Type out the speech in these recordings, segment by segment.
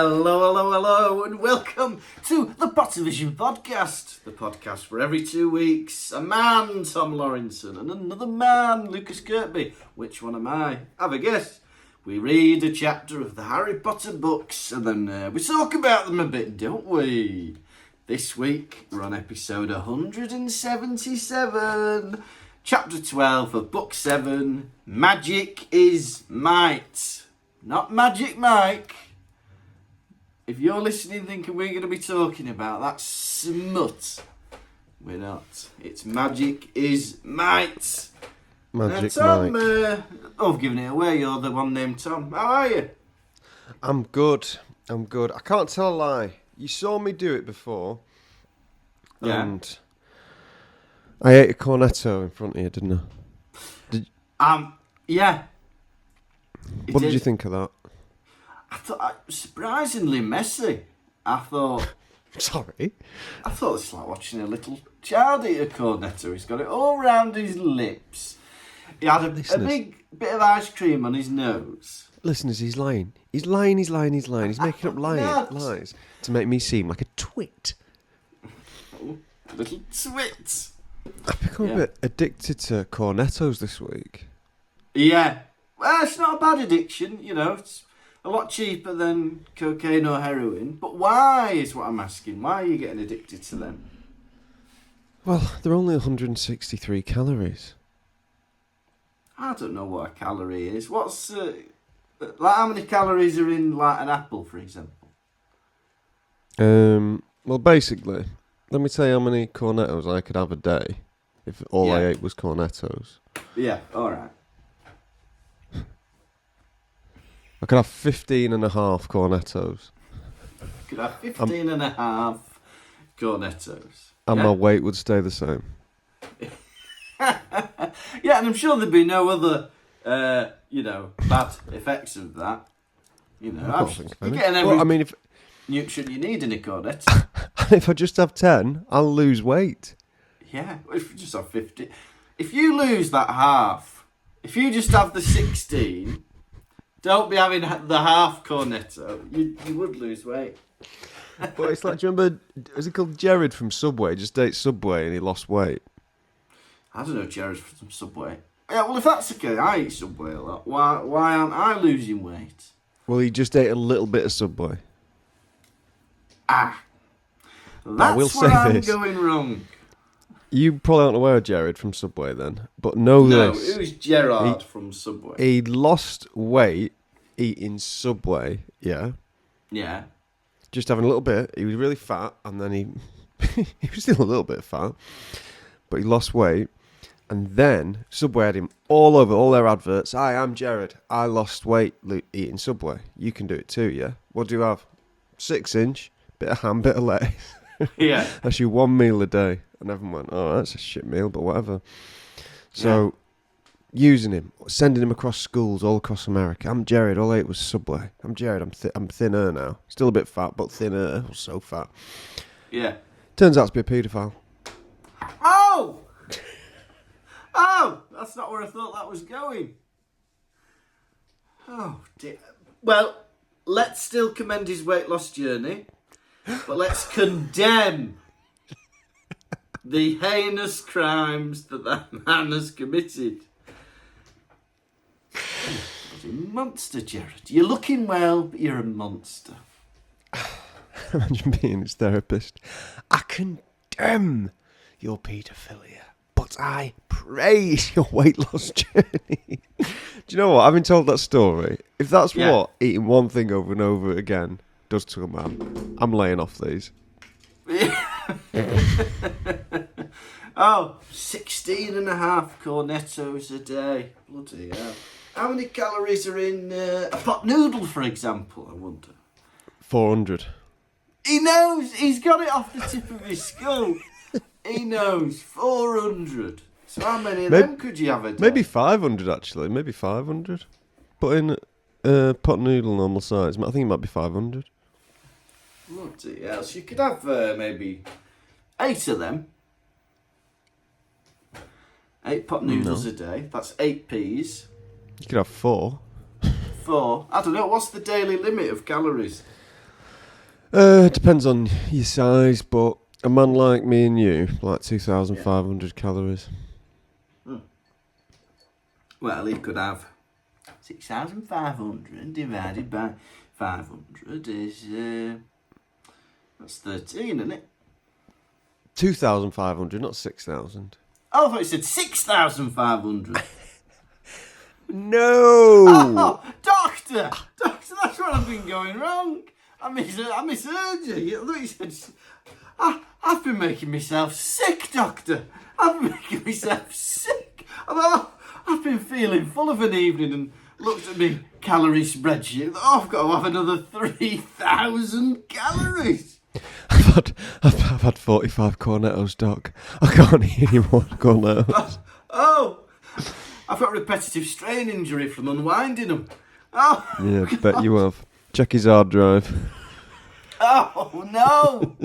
Hello, and welcome to the Pottervision podcast. The podcast where every 2 weeks, a man, Tom Lawrenson, and another man, Lucas Kirkby. Which one am I? Have a guess. We read a chapter of the Harry Potter books, and then we talk about them a bit, don't we? This week, we're on episode 177, chapter 12 of book 7, Magic is Might. Not Magic Mike. If you're listening thinking we're going to be talking about that smut, we're not. It's Magic is Might. Magic Tom, Mike. I've given it away. You're the one named Tom. How are you? I'm good. I can't tell a lie. You saw me do it before. Yeah. And I ate a cornetto in front of you, didn't I? Yeah. What did you think of that? I thought surprisingly messy. I thought Sorry? I thought it's like watching a little child eat a cornetto. He's got it all round his lips. He had a big bit of ice cream on his nose. Listeners, he's lying. He's making up lies to make me seem like a twit. Oh, little twit. I've become a bit addicted to cornettos this week. Yeah. Well, it's not a bad addiction, you know. It's a lot cheaper than cocaine or heroin. But why is what I'm asking. Why are you getting addicted to them? Well, they're only 163 calories. I don't know what a calorie is. What's... like how many calories are in like an apple, for example? Well, basically, let me tell you how many cornettos I could have a day if all I ate was cornettos. Yeah, all right. I could have 15 and a half cornettos. Could have 15 and a half cornettos. And my weight would stay the same. Yeah, and I'm sure there'd be no other, bad effects of that. You know, you're getting every nutrient you need in a cornetto. And if I just have 10, I'll lose weight. Yeah, if you just have 50. If you lose that half, if you just have the 16... Don't be having the half cornetto. You would lose weight. But it's like, do you remember, is it called Jared from Subway? Just ate Subway and he lost weight. I don't know Jared from Subway. Yeah, well, if that's the case, I eat Subway a lot. Why aren't I losing weight? Well, he just ate a little bit of Subway. That's where I'm going wrong. You probably aren't aware of Jared from Subway then, but know this. No, who's Gerard from Subway? He lost weight eating Subway, yeah? Yeah. Just having a little bit. He was really fat, and then he was still a little bit fat, but he lost weight. And then Subway had him all over, all their adverts. Hi, I'm Jared. I lost weight eating Subway. You can do it too, yeah? What do you have? 6-inch, bit of ham, bit of lettuce. Yeah. That's your one meal a day. And everyone went, oh, that's a shit meal, but whatever. So, using him, sending him across schools all across America. I'm Jared, all I ate was Subway. I'm Jared, I'm thinner now. Still a bit fat, but thinner. I'm so fat. Yeah. Turns out to be a paedophile. Oh! Oh! That's not where I thought that was going. Oh, dear. Well, let's still commend his weight loss journey, but let's condemn the heinous crimes that man has committed. You're a monster, Jared. You're looking well, but you're a monster. Imagine being his therapist. I condemn your paedophilia, but I praise your weight loss journey. Do you know what? Having told that story, if that's what eating one thing over and over again does to a man, I'm laying off these. Oh, 16 and a half cornettos a day. Bloody hell. How many calories are in a pot noodle, for example, I wonder? 400. He knows. He's got it off the tip of his skull. He knows. 400. So how many of them could you have a day? Maybe 500, actually. Maybe 500. Put in pot noodle normal size. I think it might be 500. Bloody hell. So you could have maybe 8 of them. 8 pot noodles a day. That's 8 peas. You could have 4. 4. I don't know. What's the daily limit of calories? Depends on your size, but a man like me and you, like 2,500 calories. Well, he could have 6,500 divided by 500 is... that's 13, isn't it? 2,500, not 6,000. Oh, I thought you said 6,500. No! Oh, doctor! Doctor, that's where I've been going wrong. I misheard you. I thought you said... I've been making myself sick, doctor. I've been making myself sick. I've been feeling full of an evening and looked at me calorie spreadsheet. Oh, I've got to have another 3,000 calories. I've had 45 cornettos, Doc. I can't eat any more cornettos. Oh, I've got a repetitive strain injury from unwinding them. Oh, Yeah, bet you have. Check his hard drive. oh no.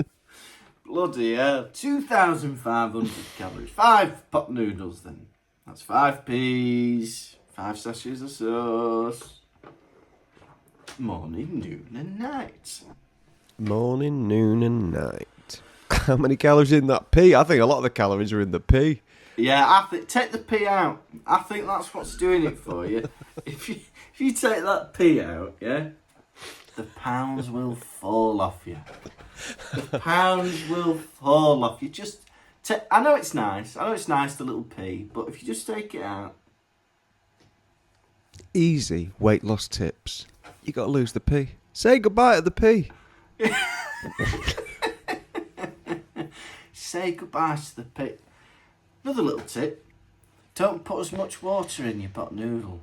Bloody hell. 2,500 calories. 5 pot noodles then. That's 5 peas, 5 sachets of sauce. Morning, noon and night. Morning, noon and night. How many calories in that pea? I think a lot of the calories are in the pea. Yeah, take the pea out. I think that's what's doing it for you. If you take that pea out, yeah, the pounds will fall off you. The pounds will fall off you. Just I know it's nice. I know it's nice, the little pea, but if you just take it out. Easy weight loss tips. You got to lose the pea. Say goodbye to the pea. Say goodbye to the pea. Another little tip. Don't put as much water in your pot noodle.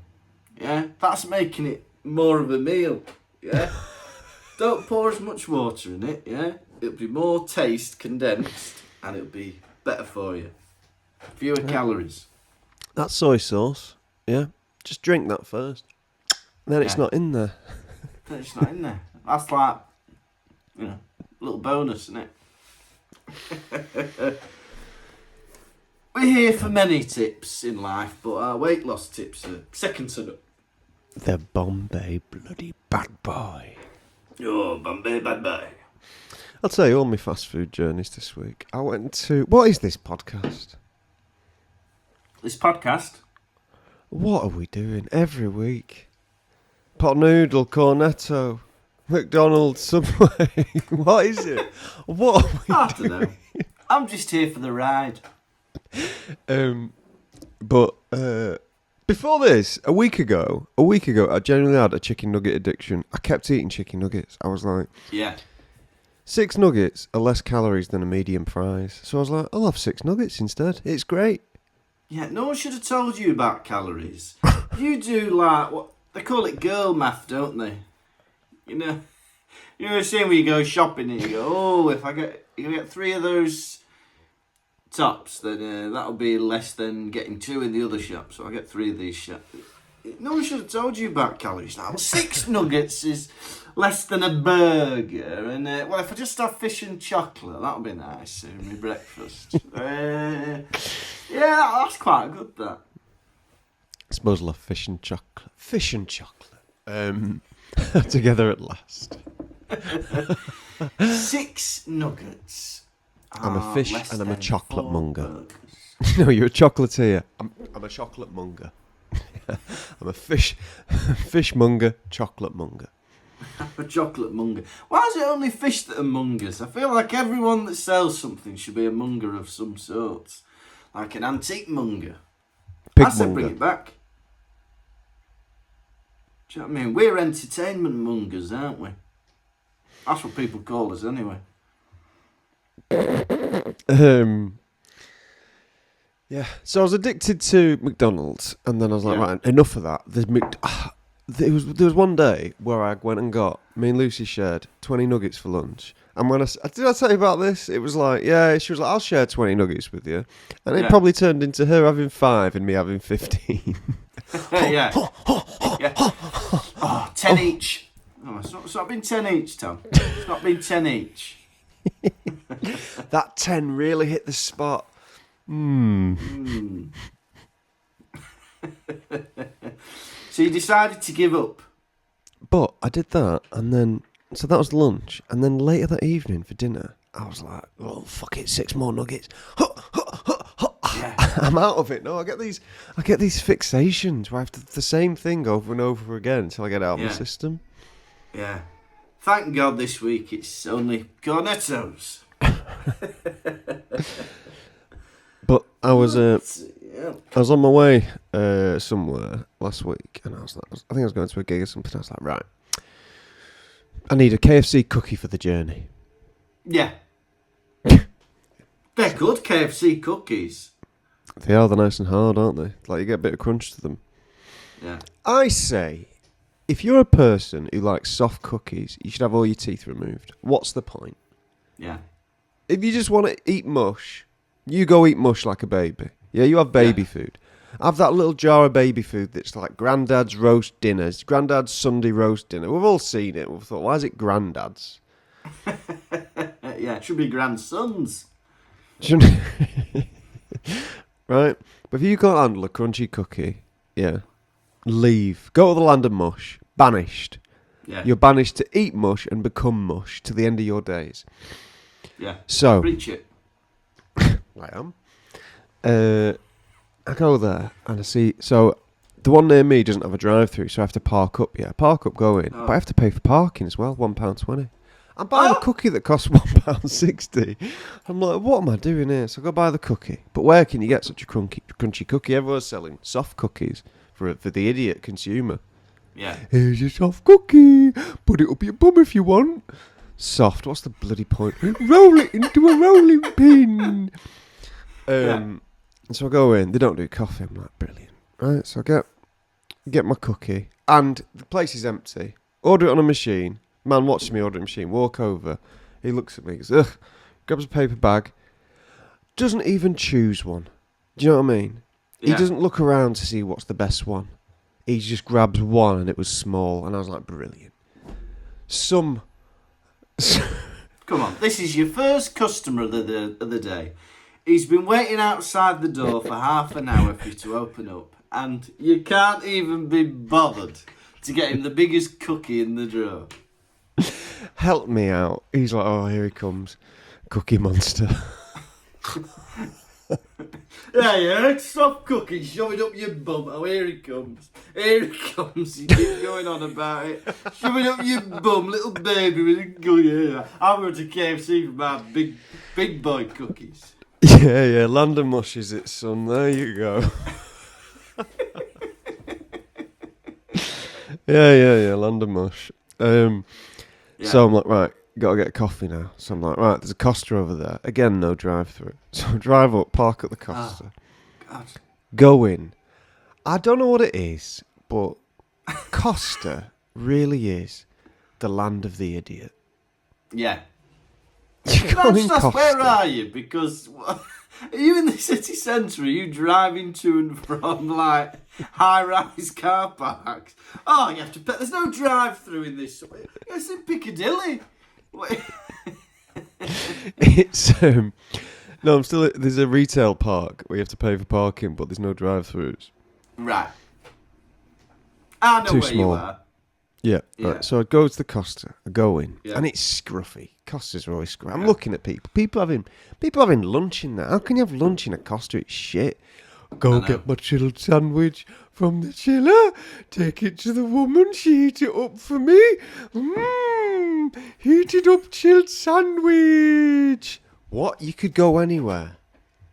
Yeah? That's making it more of a meal. Yeah? Don't pour as much water in it, yeah? It'll be more taste condensed and it'll be better for you. Fewer calories. That's soy sauce. Yeah? Just drink that first. Then it's not in there. Then it's not in there. That's like, a little bonus, isn't it? We're here for many tips in life, but our weight loss tips are second to none. The Bombay bloody bad boy. Oh, Bombay bad boy. I'll tell you all my fast food journeys this week. I went to... What is this podcast? This podcast? What are we doing every week? Pot noodle, cornetto, McDonald's, Subway. What is it? What are we I doing? don't know. I'm just here for the ride. Before this, a week ago, I genuinely had a chicken nugget addiction. I kept eating chicken nuggets. I was like, Yeah. 6 nuggets are less calories than a medium fries. So I was like, I'll have 6 nuggets instead. It's great. Yeah, no one should have told you about calories. You do like, what they call it girl math, don't they? You know the same when you go shopping and you go, oh, if I get 3 of those tops, then that'll be less than getting 2 in the other shop. So I get 3 of these shops. No one should have told you about calories. Now 6 nuggets is less than a burger, and well, if I just have fish and chocolate, that'll be nice in my breakfast. Yeah, that's quite good. That. I suppose I'll have fish and chocolate. Fish and chocolate. Together at last. 6 nuggets. I'm a fish and I'm a chocolate 4 monger. burgers. No, you're a chocolatier. I'm a chocolate monger. I'm a fish monger, chocolate monger. A chocolate monger. Why is it only fish that are mongers? I feel like everyone that sells something should be a monger of some sort. Like an antique monger. Pig I said monger. bring it back. Do you know what I mean? We're entertainment mongers, aren't we? That's what people call us anyway. Yeah. So I was addicted to McDonald's, and then I was like, Yeah. right, enough of that. There was one day where I went and got, me and Lucy shared 20 nuggets for lunch. And when did I tell you about this? It was like, yeah, she was like, I'll share 20 nuggets with you. And it Yeah. probably turned into her having 5 and me having 15. Yeah. Yeah. Oh, 10 each. Oh, it's not been 10 each, Tom. It's not been 10 each. That 10 really hit the spot. So you decided to give up? But I did that, and then So that was lunch. And then later that evening for dinner, I was like, oh, fuck it, 6 more nuggets. Yeah. I'm out of it. No, I get these fixations where I have to do the same thing over and over again until I get it out of my system. Yeah. Thank God this week it's only cornettos. But I was on my way somewhere last week, and I think I was going to a gig or something. I was like, right, I need a KFC cookie for the journey. Yeah. They're good KFC cookies. They are. They're nice and hard, aren't they? Like, you get a bit of crunch to them. Yeah. I say, if you're a person who likes soft cookies, you should have all your teeth removed. What's the point? Yeah. If you just want to eat mush, you go eat mush like a baby. Yeah, you have baby food. Have that little jar of baby food that's like Grandad's roast dinners, Grandad's Sunday roast dinner. We've all seen it. We've thought, why is it Grandad's? Yeah, it should be grandsons. Right? But if you can't handle a crunchy cookie, yeah, leave. Go to the land of mush. Banished. Yeah. You're banished to eat mush and become mush to the end of your days. Yeah. So, Preach it. I am. I go there and I see. So, the one near me doesn't have a drive-through, so I have to park up. Yeah, park up, go in. But I have to pay for parking as well, £1.20. I'm buying a cookie that costs £1.60. I'm like, what am I doing here? So I go buy the cookie. But where can you get such a crunchy cookie? Everyone's selling soft cookies for the idiot consumer. Yeah. Here's your soft cookie. Put it up your bum if you want. Soft. What's the bloody point? Roll it into a rolling pin. And so I go in. They don't do coffee. I'm like, brilliant. Right. So I get my cookie, and the place is empty. Order it on a machine. Man watches me order a machine. Walk over. He looks at me. Goes, ugh. Grabs a paper bag. Doesn't even choose one. Do you know what I mean? Yeah. He doesn't look around to see what's the best one. He just grabs one, and it was small. And I was like, brilliant. Come on, this is your first customer of the day. He's been waiting outside the door for half an hour for you to open up, and you can't even be bothered to get him the biggest cookie in the drawer. Help me out. He's like, oh, here he comes. Cookie Monster. Yeah, soft cookie, shove it up your bum. Oh, here he comes. Here he comes. He keeps going on about it. Shove it up your bum, little baby with a cookie. Yeah. I'm going to KFC for my big boy cookies. Yeah, London Mush is it, son. There you go. Yeah, London Mush. So I'm like, right, gotta get a coffee now. So I'm like, right, there's a Costa over there. Again, no drive-through. So I drive up, park at the Costa. God. Go in. I don't know what it is, but Costa really is the land of the idiot. Yeah. Costa. Where are you? Because are you in the city centre? Are you driving to and from like high-rise car parks? Oh, you have to pay. There's no drive-through in this. It's in Piccadilly. It's no, I'm still. There's a retail park where you have to pay for parking, but there's no drive-throughs. Right. I know Too where small. you are. Yeah. Yeah. Right. So I go to the Costa. I go in, Yeah. and it's scruffy. Costas are always scruffy. I'm looking at people. People having lunch in there. How can you have lunch in a Costa? It's shit. Go get my chilled sandwich from the chiller. Take it to the woman. She heat it up for me. Heated up chilled sandwich. What? You could go anywhere.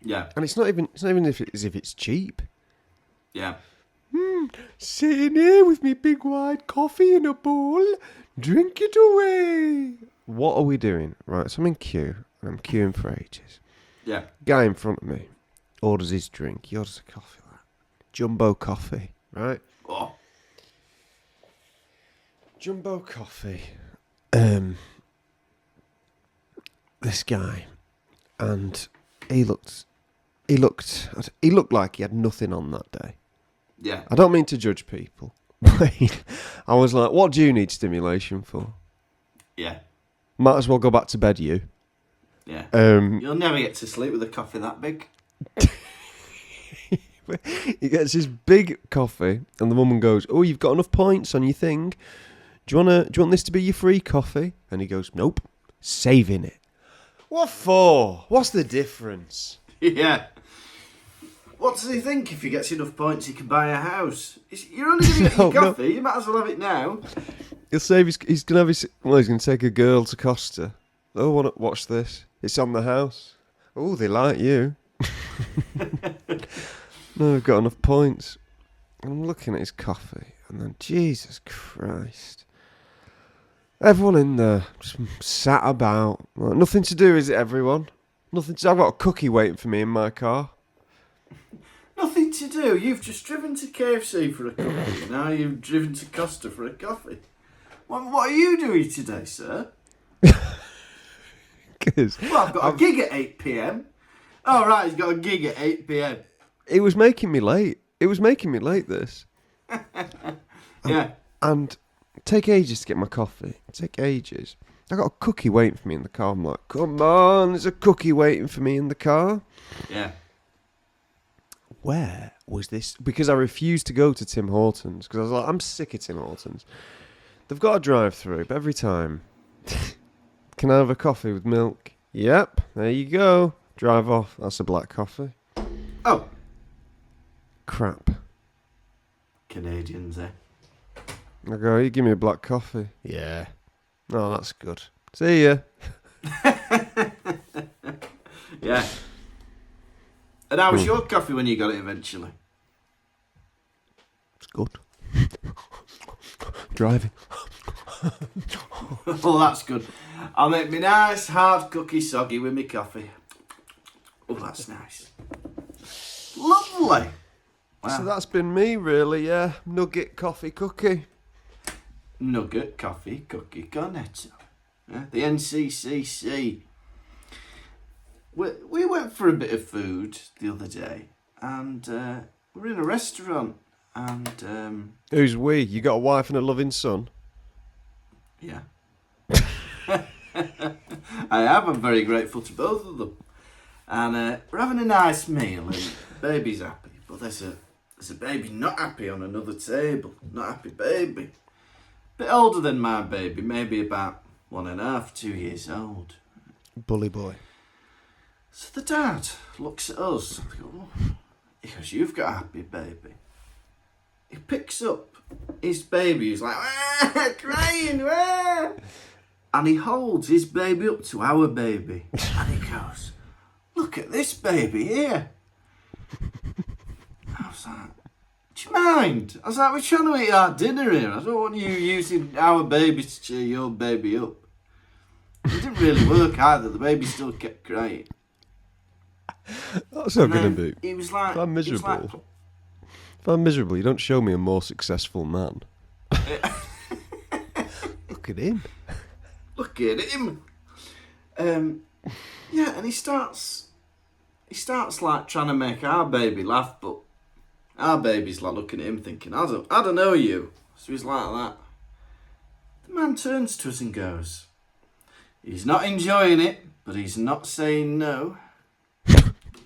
Yeah. And it's not even as if it's cheap. Yeah. Sitting here with me big white coffee in a bowl. Drink it away. What are we doing? Right, so I'm in queue, and I'm queuing for ages. Yeah. Guy in front of me orders his drink. He orders a coffee, like jumbo coffee, right? Oh. Jumbo coffee. This guy, and he looked like he had nothing on that day. Yeah. I don't mean to judge people. I was like, what do you need stimulation for? Yeah. Might as well go back to bed, you. Yeah. Um, You'll never get to sleep with a coffee that big. He gets his big coffee, and the woman goes, oh, you've got enough points on your thing. Do you want this to be your free coffee? And he goes, nope, saving it. What for? What's the difference? Yeah. What does he think if he gets enough points he can buy a house? You're only going to get your coffee, you might as well have it now. He'll save he's going to have he's going to take a girl to Costa. Oh, watch this. It's on the house. Oh, they like you. No, I've got enough points. I'm looking at his coffee, and then, Jesus Christ. Everyone in there just sat about. Like, nothing to do, is it, everyone? Nothing to do. I've got a cookie waiting for me in my car. Nothing to do. You've just driven to KFC for a cookie. Now you've driven to Costa for a coffee. What are you doing today, sir? Well, I've got a gig at 8 p.m. Oh, right, he's got a gig at 8 p.m. It was making me late. This. Yeah. And take ages to get my coffee. Take ages. I got a cookie waiting for me in the car. I'm like, come on, there's a cookie waiting for me in the car. Yeah. Where was this? Because I refused to go to Tim Hortons. Because I was like, I'm sick of Tim Hortons. They've got a drive-through, but every time... Can I have a coffee with milk? Yep, there you go. Drive off. That's a black coffee. Oh. Crap. Canadians, eh? I go, you give me a black coffee. Yeah. Oh, that's good. See ya. Yeah. And how was your coffee when you got it eventually? It's good. Driving. Well, that's good. I'll make me nice hard cookie soggy with me coffee. Oh, that's nice. Lovely. Wow. So that's been me, really, yeah. Nugget, coffee, cookie. Nugget, coffee, cookie, cornetto. Yeah, the NCCC. We went for a bit of food the other day, and we were in a restaurant, and... Who's we? You got a wife and a loving son? Yeah. I have. I'm very grateful to both of them. And we're having a nice meal, and the baby's happy. But there's a baby not happy on another table. Not happy baby. Bit older than my baby, maybe about 1.5, 2 years old. Bully boy. So the dad looks at us and goes, you've got a happy baby. He picks up his baby, who's like, crying, and he holds his baby up to our baby. And he goes, look at this baby here. I was like, do you mind? I was like, we're trying to eat our dinner here. I don't want you using our baby to cheer your baby up. It didn't really work either. The baby still kept crying. That's not going to be. He was like, if I'm miserable, you don't show me a more successful man. Look at him. Look at him. Yeah, and he starts like trying to make our baby laugh, but our baby's like looking at him thinking, I don't know you. So he's like that. The man turns to us and goes, he's not enjoying it, but he's not saying no.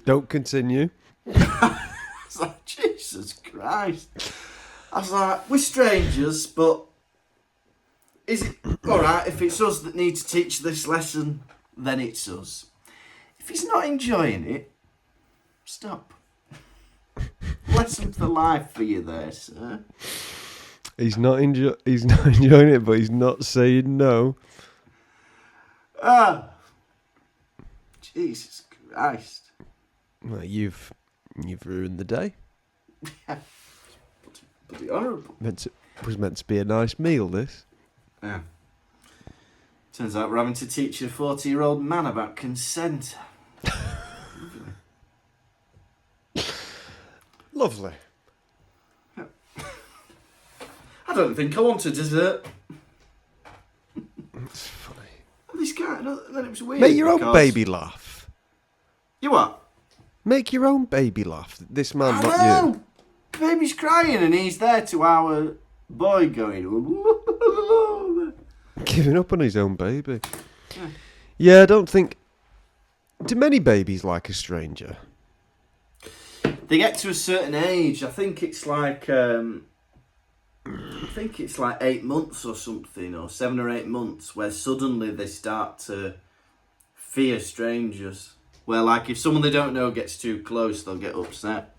Don't continue. I was like, Jesus Christ. I was like, we're strangers, but is it alright if it's us that need to teach this lesson? Then it's us. If he's not enjoying it, stop. Lesson for life for you there, sir. He's not enjoying it, but he's not saying no. Ah, Jesus Christ. Well, you've ruined the day. Yeah. Bloody horrible. Was meant to be a nice meal, this. Yeah. Turns out we're having to teach a 40-year-old man about consent. Lovely. I don't think I want a dessert. It's funny. This guy, then it was weird. Make your own baby laugh. You what? Make your own baby laugh. This man, I not know. you. The baby's crying and he's there to our boy going... Giving up on his own baby. Yeah. Yeah, I don't think... Do many babies like a stranger? They get to a certain age. I think it's like... I think it's like 8 months or something, or 7 or 8 months, where suddenly they start to fear strangers. Where, like, if someone they don't know gets too close, they'll get upset.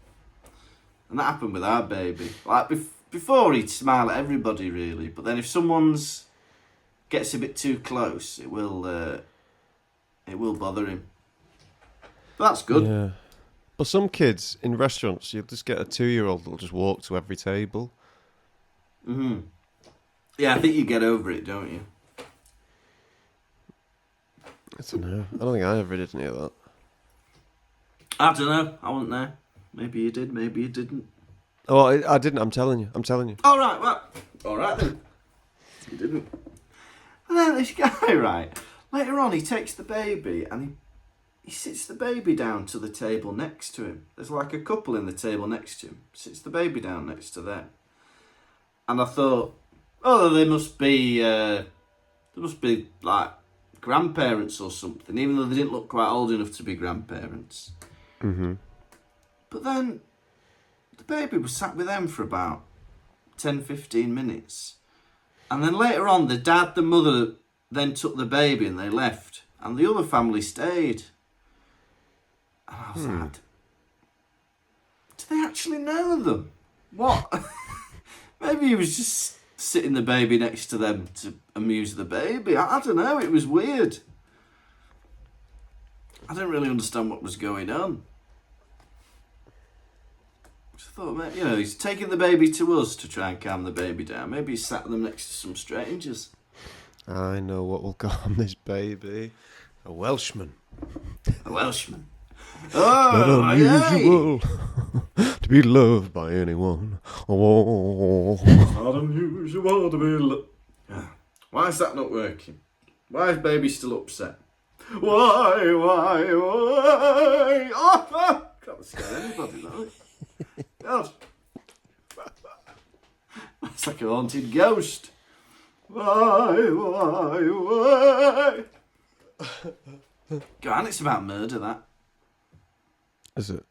And that happened with our baby. Like, before he'd smile at everybody, really. But then if someone's gets a bit too close, it will bother him. But that's good. Yeah. But some kids in restaurants, you'll just get a 2-year-old that'll just walk to every table. Mm-hmm. Yeah, I think you get over it, don't you? I don't know. I don't think I ever did any of that. I don't know. I wasn't there. Maybe you did, maybe you didn't. Oh, I didn't. I'm telling you. All right, well, all right then. You didn't. And then this guy, right, later on he takes the baby and he sits the baby down to the table next to him. There's like a couple in the table next to him. Sits the baby down next to them. And I thought, oh, they must be like grandparents or something, even though they didn't look quite old enough to be grandparents. Mm-hmm. But then the baby was sat with them for about 10, 15 minutes. And then later on, the dad, the mother, then took the baby and they left. And the other family stayed. And I was like, do they actually know them? What? Maybe he was just sitting the baby next to them to amuse the baby. I don't know, it was weird. I didn't really understand what was going on. I thought, you know, he's taking the baby to us to try and calm the baby down. Maybe he sat them next to some strangers. I know what will calm this baby. A Welshman. A Welshman. Not Oh, unusual to be loved by anyone. Oh. Not unusual to be loved. Why is that not working? Why is baby still upset? Why? Oh, can't scare anybody, though. God. That's like a haunted ghost. Why? Go on, it's about murder, that. Is it?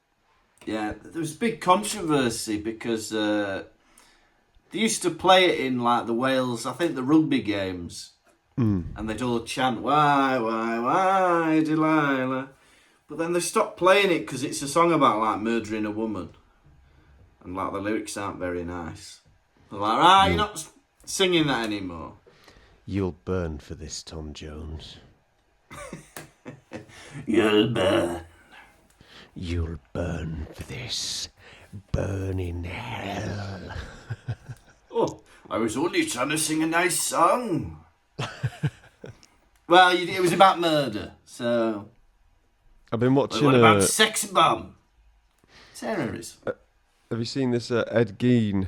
Yeah, there was a big controversy because they used to play it in like the Wales, I think the rugby games, and they'd all chant, why, Delilah? But then they stopped playing it because it's a song about like murdering a woman, and like the lyrics aren't very nice. They're like, you're not singing that anymore. You'll burn for this, Tom Jones. You'll burn. You'll burn for this. Burn in hell. Oh, I was only trying to sing a nice song. Well, it was about murder, so... I've been watching... What about sex bomb? Terrorism. Have you seen this Ed Gein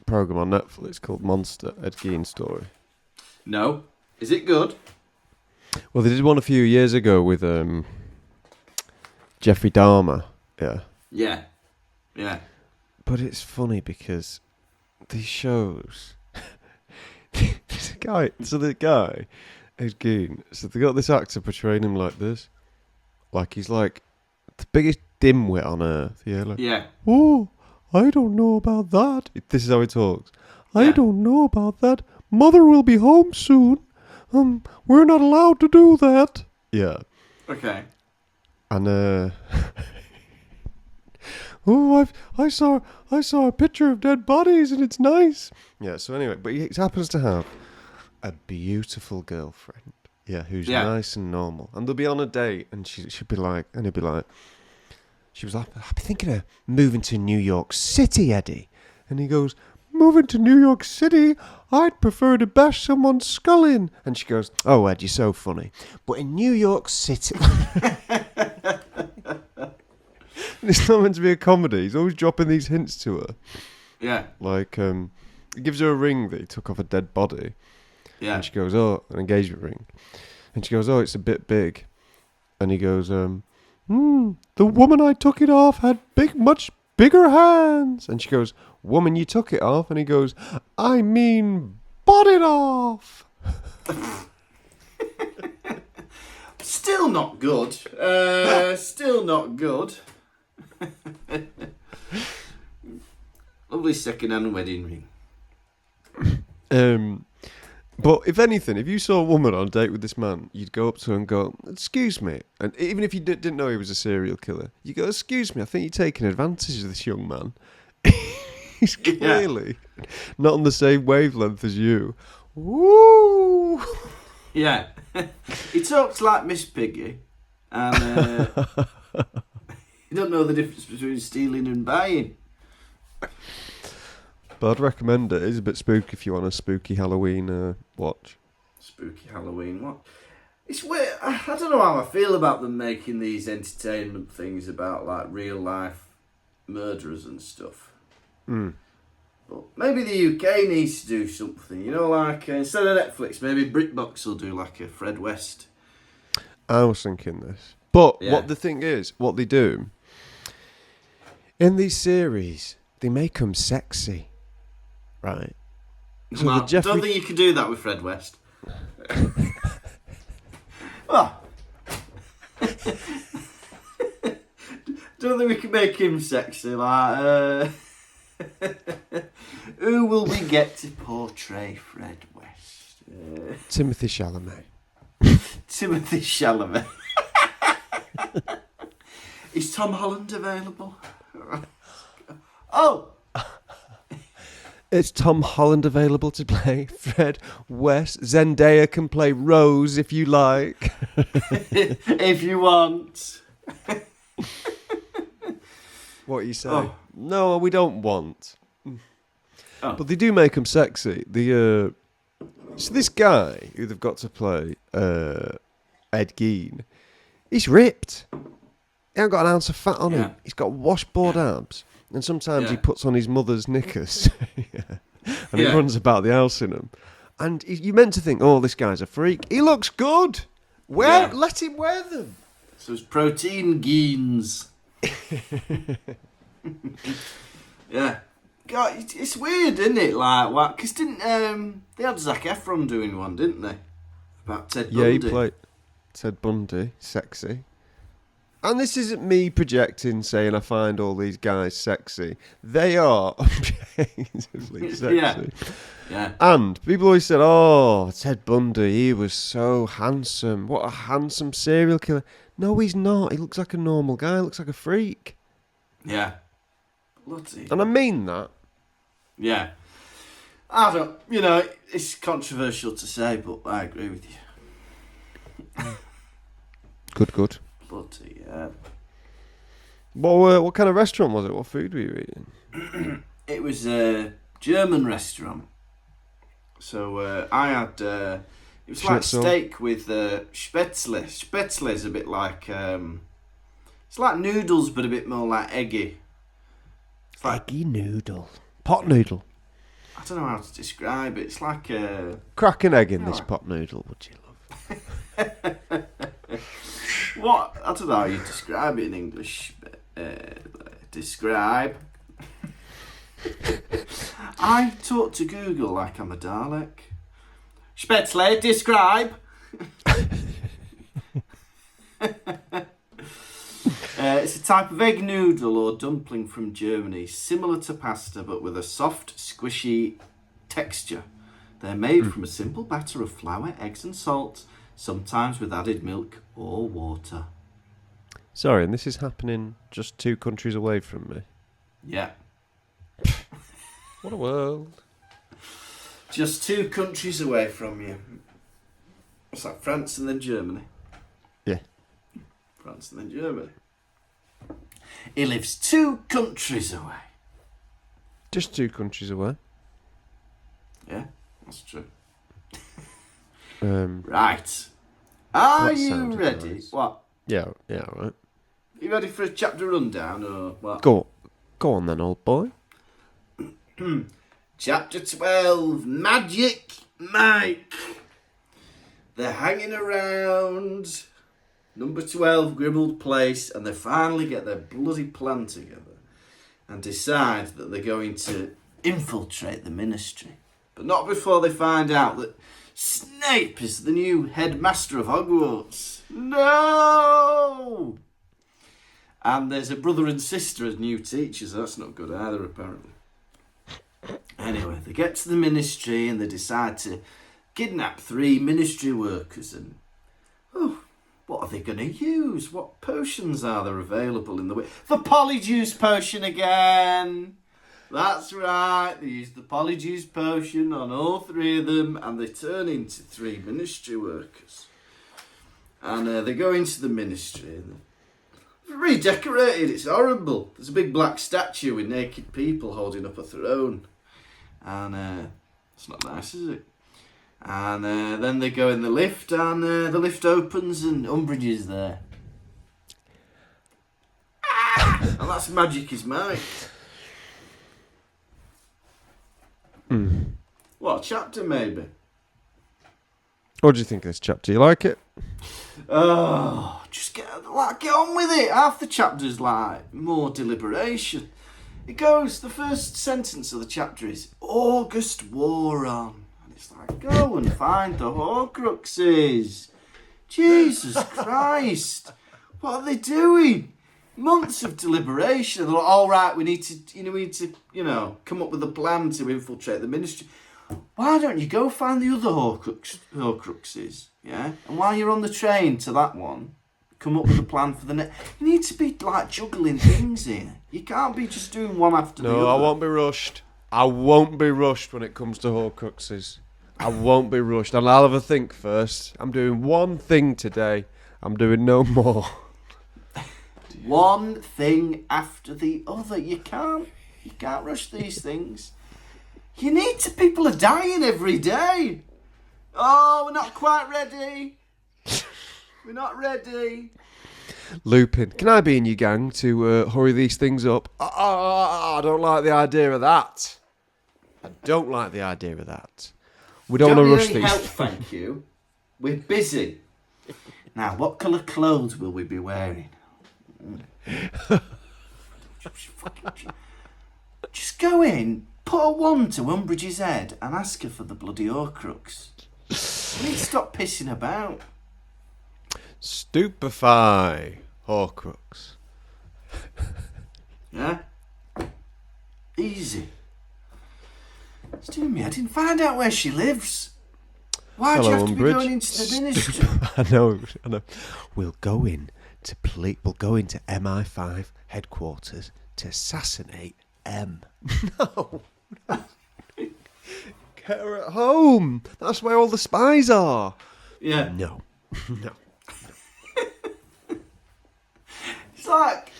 program on Netflix called Monster? Ed Gein story. No. Is it good? Well, they did one a few years ago with Jeffrey Dahmer. Yeah. Yeah. Yeah. But it's funny because these shows... There's a guy... So the guy, Ed Gein, so they got this actor portraying him like this. Like he's like the biggest dimwit on earth. Yeah. Like, Yeah. oh, I don't know about that. This is how he talks. I Yeah. don't know about that. Mother will be home soon. We're not allowed to do that. Yeah. Okay. And oh, I saw a picture of dead bodies and it's nice. Yeah. So anyway, but he happens to have a beautiful girlfriend. Yeah, who's nice and normal, and they'll be on a date, and she'd be like, and he'd be like, she was like, I've been thinking of moving to New York City, Eddie, and he goes, moving to New York City, I'd prefer to bash someone's skull in, and she goes, oh Ed, you're so funny, but in New York City. And it's not meant to be a comedy. He's always dropping these hints to her. Yeah. Like, he gives her a ring that he took off a dead body. Yeah. And she goes, oh, an engagement ring. And she goes, oh, it's a bit big. And he goes, the woman I took it off had much bigger hands. And she goes, woman, you took it off? And he goes, I mean, bought it off. Still not good. Still not good. Lovely second-hand wedding ring. But if anything, if you saw a woman on a date with this man, you'd go up to her and go, "Excuse me," and even if you didn't know he was a serial killer, you go, "Excuse me, I think you're taking advantage of this young man. He's clearly not on the same wavelength as you." Woo! Yeah. He talks like Miss Piggy, and you don't know the difference between stealing and buying. But I'd recommend it. It's a bit spooky if you want a spooky Halloween watch. Spooky Halloween, what? It's weird. I don't know how I feel about them making these entertainment things about like real life murderers and stuff. Mm. But maybe the UK needs to do something. You know, like instead of Netflix, maybe BritBox will do like a Fred West. I was thinking this. But Yeah. what the thing is, what they do, in these series, they make them sexy. Right. So Well, the Jeffrey... don't think you can do that with Fred West. Well, don't think we can make him sexy. Like, who will we get to portray Fred West? Timothy Chalamet. Timothy Chalamet. Is Tom Holland available? Oh! Is Tom Holland available to play Fred West? Zendaya can play Rose if you like. If you want. What you say? Oh. No, we don't want. Oh. But they do make him sexy. So this guy who they've got to play, Ed Gein, he's ripped. He ain't got an ounce of fat on him. He's got washboard abs. And sometimes he puts on his mother's knickers. And he runs about the house in them. And you meant to think, oh, this guy's a freak. He looks good. Let him wear them. So it's protein gains. Yeah. God, it's weird, isn't it? Like, what? Because didn't they had Zac Efron doing one, didn't they? About Ted Bundy. Yeah, he played Ted Bundy, sexy. And this isn't me projecting, saying I find all these guys sexy. They are objectively sexy. Yeah. And people always said, oh, Ted Bundy, he was so handsome. What a handsome serial killer. No, he's not. He looks like a normal guy. He looks like a freak. Yeah. Bloody. And I mean that. Yeah. I don't, it's controversial to say, but I agree with you. Good. Bloody, yeah. What kind of restaurant was it? What food were you eating? It was a German restaurant. So I had, it was Schnitzel. like steak with spätzle. Spätzle is a bit like, it's like noodles, but a bit more like eggy. It's like, Eggy noodle. Pot noodle. I don't know how to describe it. It's like a... Crack an egg in this pot noodle, would you love? What? I don't know how you describe it in English. Describe. I talk to Google like I'm a Dalek. Spätzle, describe. It's a type of egg noodle or dumpling from Germany, similar to pasta but with a soft, squishy texture. They're made from a simple batter of flour, eggs and salt, sometimes with added milk or water. Sorry, and this is happening just 2 countries away from me. Yeah. What a world. Just 2 countries away from you. It's like France and then Germany. Yeah. France and then Germany. He lives 2 countries away. Just 2 countries away. Yeah, that's true. Right. Are That you sounded ready? nice. What? Yeah, right. You ready for a chapter rundown or what? Go on then, old boy. Chapter 12, Magic Mike. They're hanging around number 12, Grimald Place, and they finally get their bloody plan together and decide that they're going to infiltrate the ministry. But not before they find out that Snape is the new headmaster of Hogwarts. No! And there's a brother and sister as new teachers. That's not good either, apparently. Anyway, they get to the ministry and they decide to kidnap 3 ministry workers. And what are they going to use? What potions are there available in the way? The polyjuice potion again. That's right. They use the polyjuice potion on all 3 of them, and they turn into 3 ministry workers. And they go into the ministry. And they're redecorated. It's horrible. There's a big black statue with naked people holding up a throne. And it's not nice, is it? And then they go in the lift, and the lift opens, and Umbridge is there. And that's magic is mine. What, a chapter maybe? What do you think of this chapter? You like it? Oh, just get on with it. Half the chapter's like more deliberation. It goes, the first sentence of the chapter is, August wore on. And it's like, go and find the Horcruxes. Jesus Christ. What are they doing? Months of deliberation. They're like, all right, we need to, come up with a plan to infiltrate the ministry. Why don't you go find the other Horcruxes, yeah? And while you're on the train to that one, come up with a plan for the next. You need to be like juggling things here. You can't be just doing one after the other. No, I won't be rushed. I won't be rushed when it comes to Horcruxes. I won't be rushed. And I'll have a think first. I'm doing one thing today. I'm doing no more. One thing after the other. You can't rush these things. You need to. People are dying every day. Oh, we're not quite ready. We're not ready. Lupin, can I be in your gang to hurry these things up? I don't like the idea of that. I don't like the idea of that. We don't want to rush these. Help, thank you. We're busy. Now, what colour clothes will we be wearing? Just go in, put a wand to Umbridge's head and ask her for the bloody Horcrux. You need to stop pissing about. Stupefy Horcrux. Yeah? Easy. It's doing me. I didn't find out where she lives. Why do you have to be going into the ministry? I know. We'll go into MI5 headquarters to assassinate M. No. Get her at home. That's where all the spies are. Yeah. No. It's like,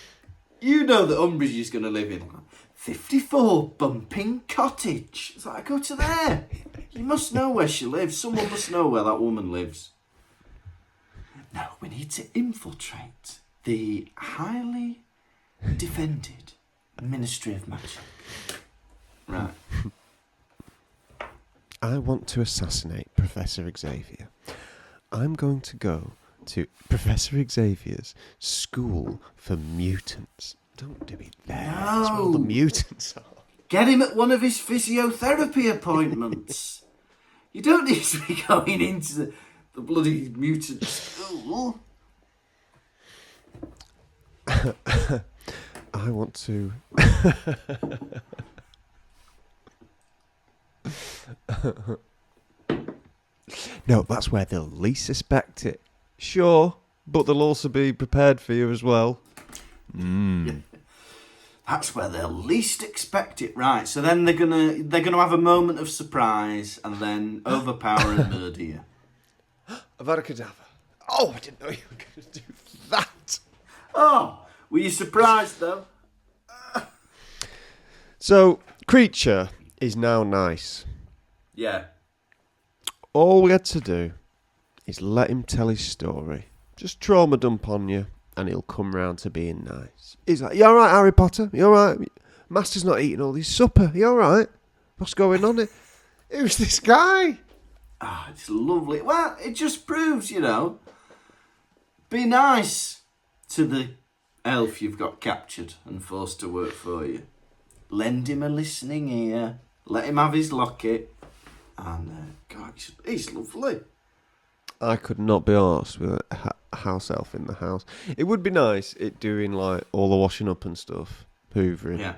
you know that Umbridge is going to live in 54 Bumping Cottage. It's like, go to there. You must know where she lives. Someone must know where that woman lives. No, we need to infiltrate the highly defended Ministry of Magic. Right. I want to assassinate Professor Xavier. I'm going to go to Professor Xavier's school for mutants. Don't do it there. No. That's where all the mutants are. Get him at one of his physiotherapy appointments. You don't need to be going into the bloody mutant school. I want to... No, that's where they'll least suspect it. Sure, but they'll also be prepared for you as well. That's where they'll least expect it, right? So then they're gonna have a moment of surprise and then overpower and murder you. Avada Kedavra. Oh, I didn't know you were going to do that. Oh, were you surprised though? So, Creature is now nice. Yeah. All we had to do is let him tell his story. Just trauma dump on you, and he'll come round to being nice. He's like, you alright, Harry Potter? You alright? Master's not eating all his supper. You alright? What's going on here? Who's this guy? Ah, it's lovely. Well, it just proves, be nice to the elf you've got captured and forced to work for you. Lend him a listening ear. Let him have his locket. And, God, he's lovely. I could not be arsed with a house elf in the house. It would be nice, it doing, like, all the washing up and stuff. Hoovering. Yeah.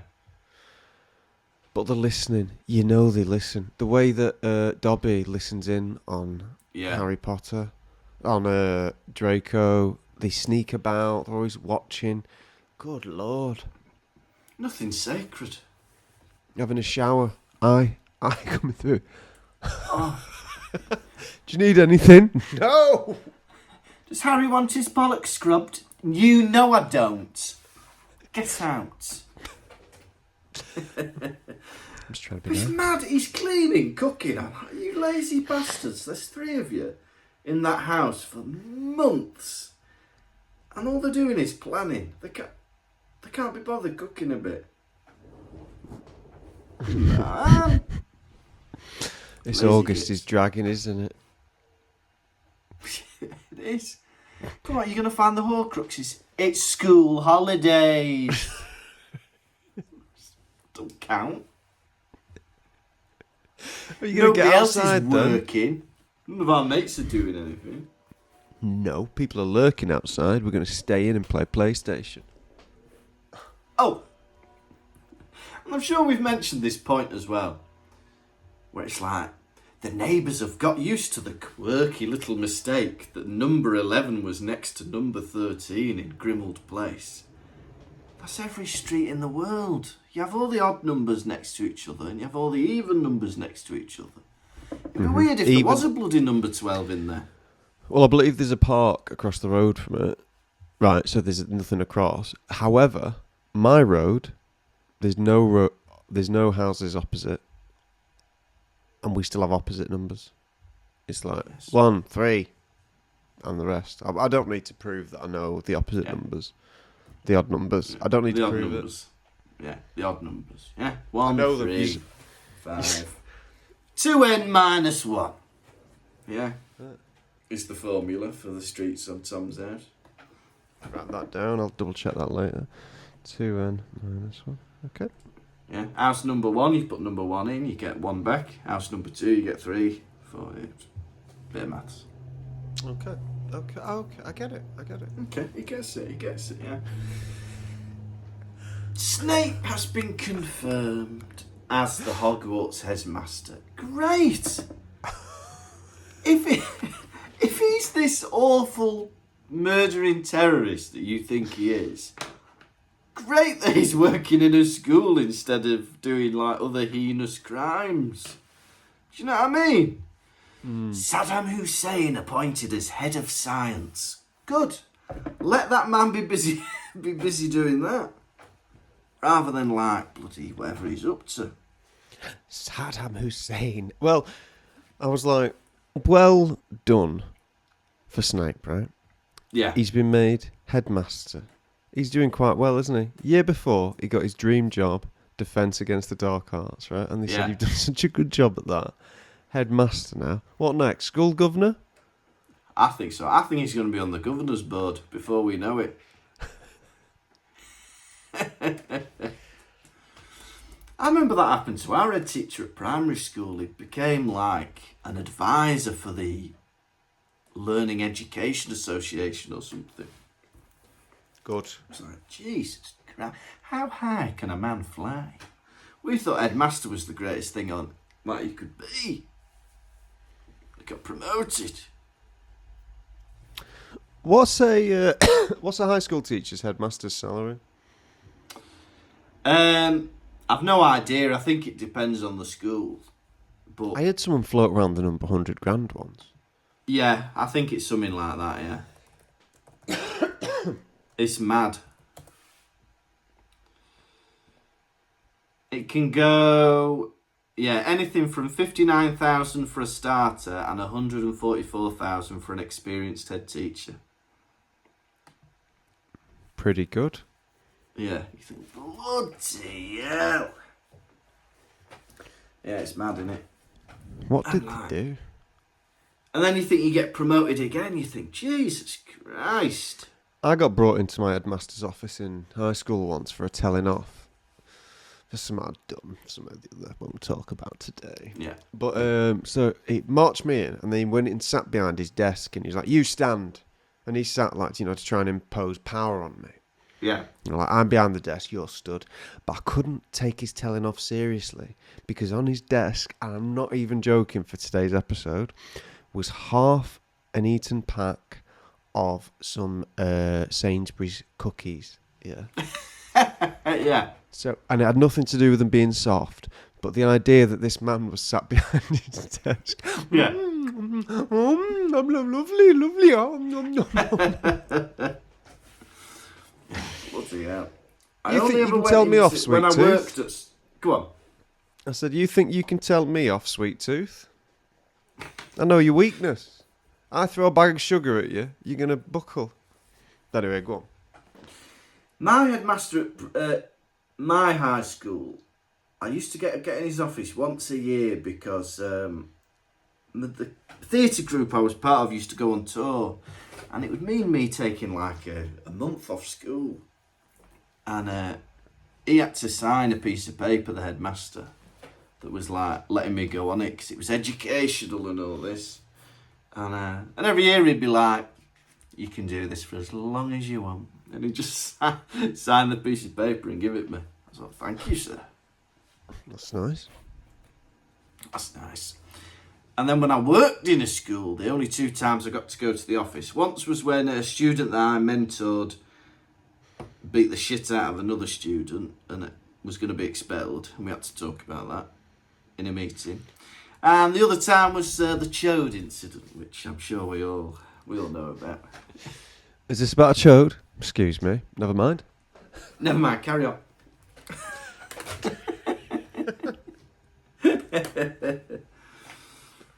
But they're listening. You know they listen. The way that Dobby listens in on Harry Potter, on Draco, they sneak about. They're always watching. Good Lord. Nothing sacred. Having a shower. I coming through. Oh. Do you need anything? No. Does Harry want his bollocks scrubbed? You know I don't. Get out. I'm just trying to be He's nice. mad. He's cleaning, cooking. I'm like, you lazy bastards. There's 3 of you in that house for months. And all they're doing is planning. They can't be bothered cooking a bit. Man. This Lazy August kids. is dragging, isn't it? It is. Come on, you're going to find the Horcruxes. It's school holidays. Don't count. Are you going to Nobody get else outside is then? working. None of our mates are doing anything. No, people are lurking outside. We're going to stay in and play PlayStation. Oh, and I'm sure we've mentioned this point as well, where it's like, the neighbours have got used to the quirky little mistake that number 11 was next to number 13 in Grimald Place. That's every street in the world. You have all the odd numbers next to each other, and you have all the even numbers next to each other. It'd be weird if there was a bloody number 12 in there. Well, I believe there's a park across the road from it. Right, so there's nothing across. However, my road, there's no houses opposite, and we still have opposite numbers. It's like 1, 3, and the rest. I don't need to prove that I know the opposite numbers, the odd numbers. I don't need to prove it. Yeah, the odd numbers. Yeah, 1, know 3, them. 5. 2n minus 1. Yeah. Is the formula for the streets on Tom's house. Write that down. I'll double check that later. 2n minus 1. Okay. Yeah. House number 1, you put number 1 in, you get 1 back. House number 2, you get 3, 4. Bit of maths. Okay. I get it. Okay, he gets it, yeah. Snape has been confirmed as the Hogwarts headmaster. Great! If he's this awful murdering terrorist that you think he is, great that he's working in a school instead of doing like other heinous crimes. Do you know what I mean? Saddam Hussein appointed as head of science. Good. Let that man be busy doing that. Rather than like bloody whatever he's up to. Saddam Hussein. Well, I was like, well done for Snape, right? Yeah. He's been made headmaster. He's doing quite well, isn't he? Year before, he got his dream job, Defence Against the Dark Arts, right? And they said, you've done such a good job at that. Headmaster now. What next? School governor? I think so. I think he's going to be on the governor's board before we know it. I remember that happened to our head teacher at primary school. He became like an advisor for the Learning Education Association or something. Good. It's like, Jesus Christ, how high can a man fly? We thought headmaster was the greatest thing on that you could be. He got promoted. What's a high school teacher's headmaster's salary? I've no idea. I think it depends on the school. But I had someone float around the number 100 grand once. yeah, I think it's something like that, yeah. It's mad. It can go, yeah, anything from 59,000 for a starter and 144,000 for an experienced head teacher. Pretty good. Yeah, you think, bloody hell. Yeah, it's mad, isn't it? What did they do? And then you think you get promoted again, you think, Jesus Christ. I got brought into my headmaster's office in high school once for a telling off. For something I'd done, something that I won't talk about today. Yeah. But, so he marched me in, and then he went and sat behind his desk, and he was like, you stand. And he sat, like, to try and impose power on me. Yeah. Like, I'm behind the desk, you're stood. But I couldn't take his telling off seriously because on his desk, and I'm not even joking for today's episode, was half an eaten pack of some Sainsbury's cookies. Yeah. Yeah. So, and it had nothing to do with them being soft, but the idea that this man was sat behind his desk. Yeah. Lovely, lovely. Bloody hell. You think you can tell me off, Sweet when I Tooth? worked at... Go on. I said, you think you can tell me off, Sweet Tooth? I know your weakness. I throw a bag of sugar at you, you're going to buckle. Anyway, go on. My headmaster at my high school, I used to get in his office once a year because the theatre group I was part of used to go on tour, and it would mean me taking like a month off school, and he had to sign a piece of paper, the headmaster, that was like letting me go on it because it was educational and all this, and every year he'd be like, you can do this for as long as you want. And he just signed the piece of paper and give it me. I was like, thank you, sir. That's nice. That's nice. And then when I worked in a school, the only 2 times I got to go to the office, once was when a student that I mentored beat the shit out of another student and it was going to be expelled, and we had to talk about that in a meeting. And the other time was the chode incident, which I'm sure we all know about. Is this about a chode? Excuse me. Never mind. Never mind, carry on.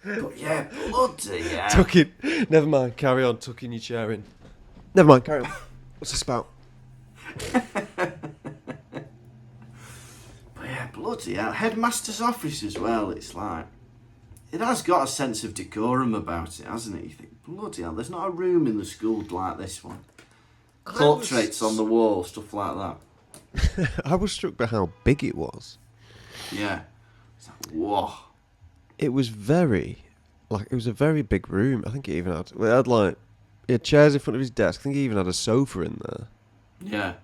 But yeah, bloody yeah. Tuck in. Never mind. Carry on. Tuck in your chair in. Never mind. Carry on. What's this about? But yeah, bloody hell. Headmaster's office as well, it's like... It has got a sense of decorum about it, hasn't it? You think, bloody hell, there's not a room in the school like this one. Portraits on the wall, stuff like that. I was struck by how big it was. Yeah. It's like, whoa. It was it was a very big room. I think it even had chairs in front of his desk. I think he even had a sofa in there. Yeah.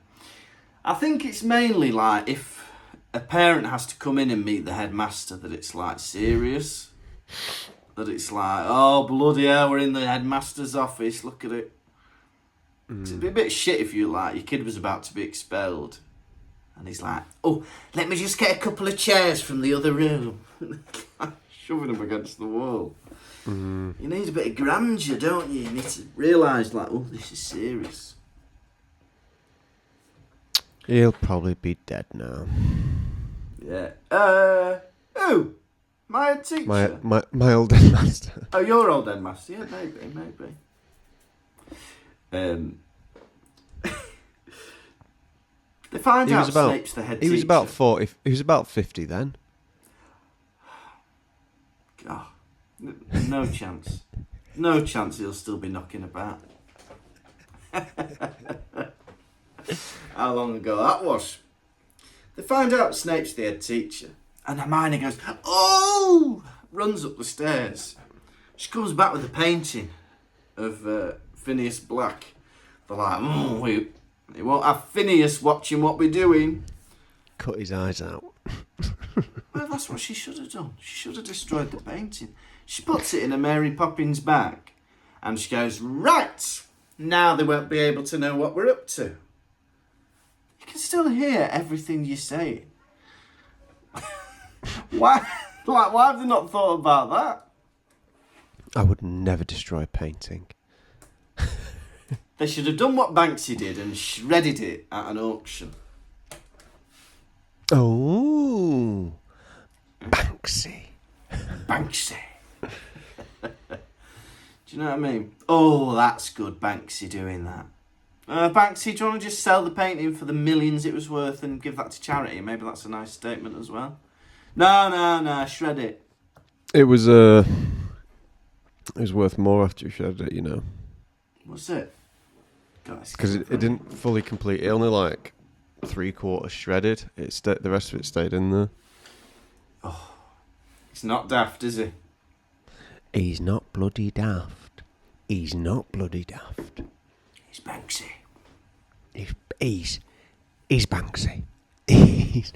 I think it's mainly like if a parent has to come in and meet the headmaster that it's like serious. That it's like, oh bloody hell, we're in the headmaster's office, look at it. It'd be a bit shit if you like, your kid was about to be expelled. And he's like, oh, let me just get a couple of chairs from the other room. Shoving them against the wall. You need a bit of grandeur, don't you? You need to realise, like, oh, this is serious. He'll probably be dead now. Yeah. Who? My teacher? My old headmaster. Oh, your old headmaster? Yeah, maybe. They find out Snape's the head teacher. He was about 40. He was about 50 then. Oh, no chance. No chance he'll still be knocking about. How long ago that was. They find out Snape's the head teacher. And Hermione goes, oh! Runs up the stairs. She comes back with a painting of Phineas Black. They're like, we won't have Phineas watching what we're doing. Cut his eyes out. Well, that's what she should have done. She should have destroyed the painting. She puts it in a Mary Poppins bag. And she goes, right, now they won't be able to know what we're up to. You can still hear everything you're saying. Why have they not thought about that? I would never destroy a painting. They should have done what Banksy did and shredded it at an auction. Oh, Banksy. Banksy. Do you know what I mean? Oh, that's good, Banksy doing that. Banksy, do you want to just sell the painting for the millions it was worth and give that to charity? Maybe that's a nice statement as well. No, shred it. It was worth more after you shredded it, you know. What's it? Because it didn't fully complete. It only like 3/4 shredded. The rest of it stayed in there. Oh, he's not daft, is he? He's not bloody daft. He's not bloody daft. He's Banksy. He's Banksy. He's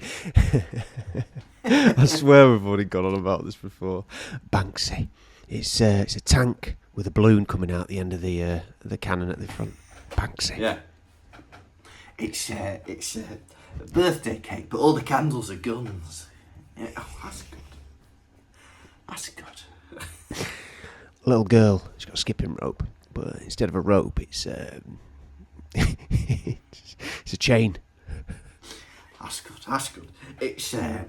I swear we've already gone on about this before. Banksy. It's a tank with a balloon coming out the end of the cannon at the front. Banksy. Yeah. It's a birthday cake, but all the candles are guns. Yeah. Oh, that's good. That's good. Little girl. She's got a skipping rope, but instead of a rope, it's it's a chain. That's good. That's good. It's a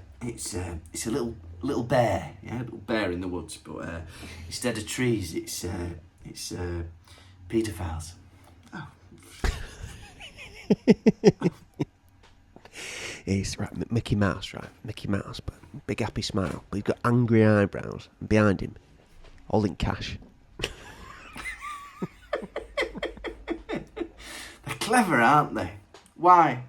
little bear. Yeah, a little bear in the woods, but instead of trees, it's paedophiles. Oh. It's right, Mickey Mouse, right? Mickey Mouse, but big happy smile. But he's got angry eyebrows, and behind him, holding cash. They're clever, aren't they? Why?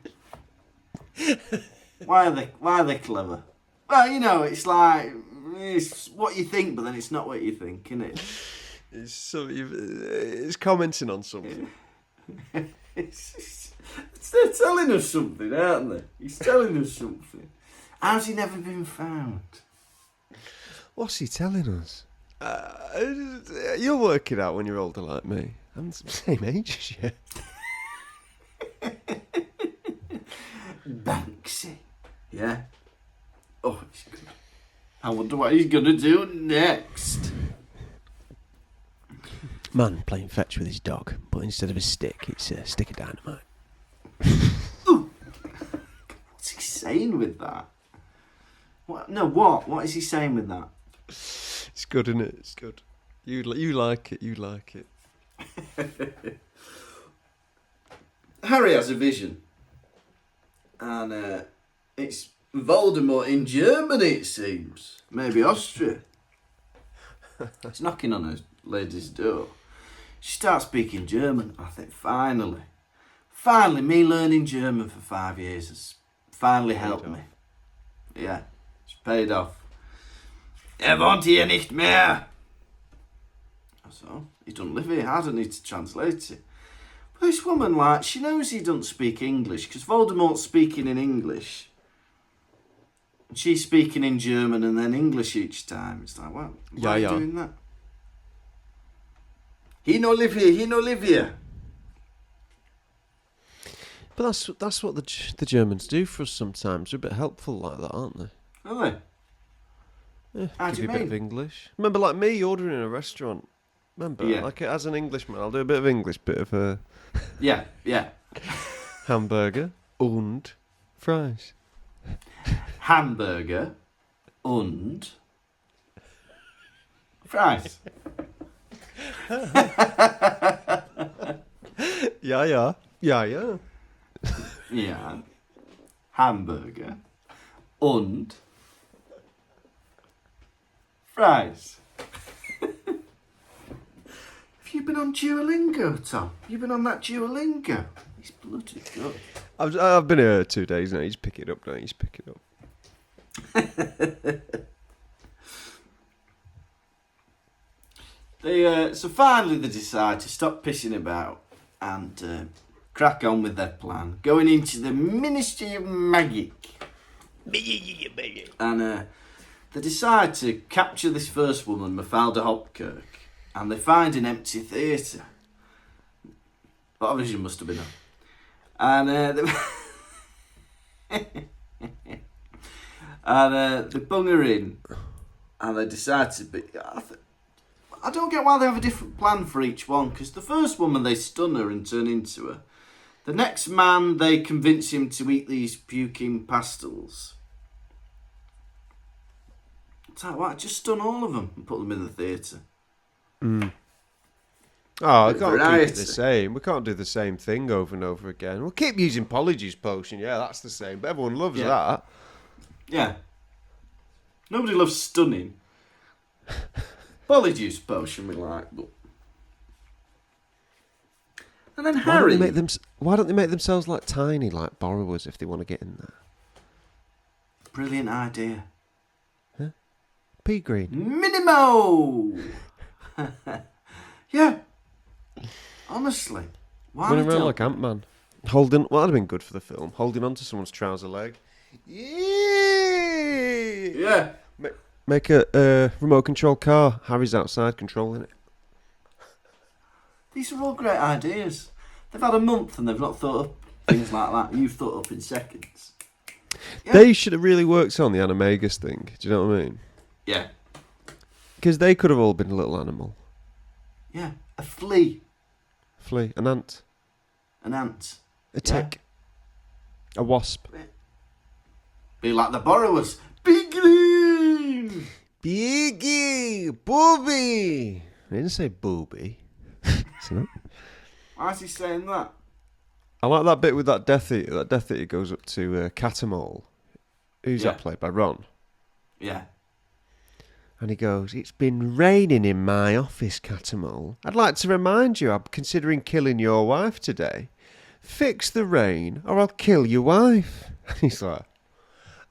Why are they clever? Well, you know, it's like it's what you think, but then it's not what you think, isn't it? It's commenting on something. They're telling us something, aren't they? He's telling us something. How's he never been found? What's he telling us? You'll work it out when you're older like me. I'm the same age as you. Banksy. Yeah? Oh, it's good. I wonder what he's going to do next. Man playing fetch with his dog, but instead of a stick, it's a stick of dynamite. What's he saying with that? What? No, what? What is he saying with that? It's good, isn't it? It's good. You like it. You like it. Harry has a vision. And it's Voldemort in Germany, it seems. Maybe Austria. He's knocking on her lady's door. She starts speaking German. I think, finally, me learning German for 5 years has finally helped me. Yeah, it's paid off. Wohnt hier nicht mehr. So, he doesn't live here. I don't need to translate it. But this woman, like, she knows he doesn't speak English, because Voldemort's speaking in English. And she's speaking in German and then English each time. It's like, well, why are you doing that? He no live here. But that's what the Germans do for us sometimes. They're a bit helpful like that, aren't they? Are they? Yeah, How give do you you a bit mean? of English. Remember, like me ordering in a restaurant. Remember, Yeah. like as an Englishman, I'll do a bit of English, bit of a Yeah. hamburger and fries. Hamburger und fries. Yeah. Ja. Hamburger und fries. Have you been on Duolingo, Tom? You been on that Duolingo? He's bloody good. I've been here 2 days now. You just pick it up, don't you? Just pick it up. So finally they decide to stop pissing about and crack on with their plan, going into the Ministry of Magic. And they decide to capture this first woman, Mafalda Hopkirk, and they find an empty theatre. Pottervision must have been on. And they bung her in, and they decide to be. I don't get why they have a different plan for each one, because the first woman they stun her and turn into her. The next man they convince him to eat these puking pastels. It's like, what? Just stun all of them and put them in the theatre. Oh, I can't keep Variety. it the same. We can't do the same thing over and over again. We'll keep using Polyjuice Potion. Yeah, that's the same. But everyone loves that. Yeah. Nobody loves stunning. Polyjuice Potion we like, but... And then Harry... Why don't they make themselves like tiny, like borrowers, if they want to get in there? Brilliant idea. Pea green. Minimo! Yeah. Honestly. Why Running don't... around like Ant-Man. Holding, well, that'd have been good for the film. Holding onto someone's trouser leg. Yeah. Make a remote control car. Harry's outside controlling it. These are all great ideas. They've had a month and they've not thought up things like that. You've thought up in seconds. Yeah. They should have really worked on the Animagus thing. Do you know what I mean? Yeah. Because they could have all been a little animal. Yeah. A flea. Flea. An ant. An ant. A tick. A wasp. Be like the borrowers. Be green. Biggie. Booby. I didn't say booby. Why is he saying that? I like that bit with that Death Eater. That Death Eater goes up to Catamol. Who's that played by? Ron. Yeah. And he goes, "It's been raining in my office, Catamol. I'd like to remind you I'm considering killing your wife today. Fix the rain or I'll kill your wife." And he's like,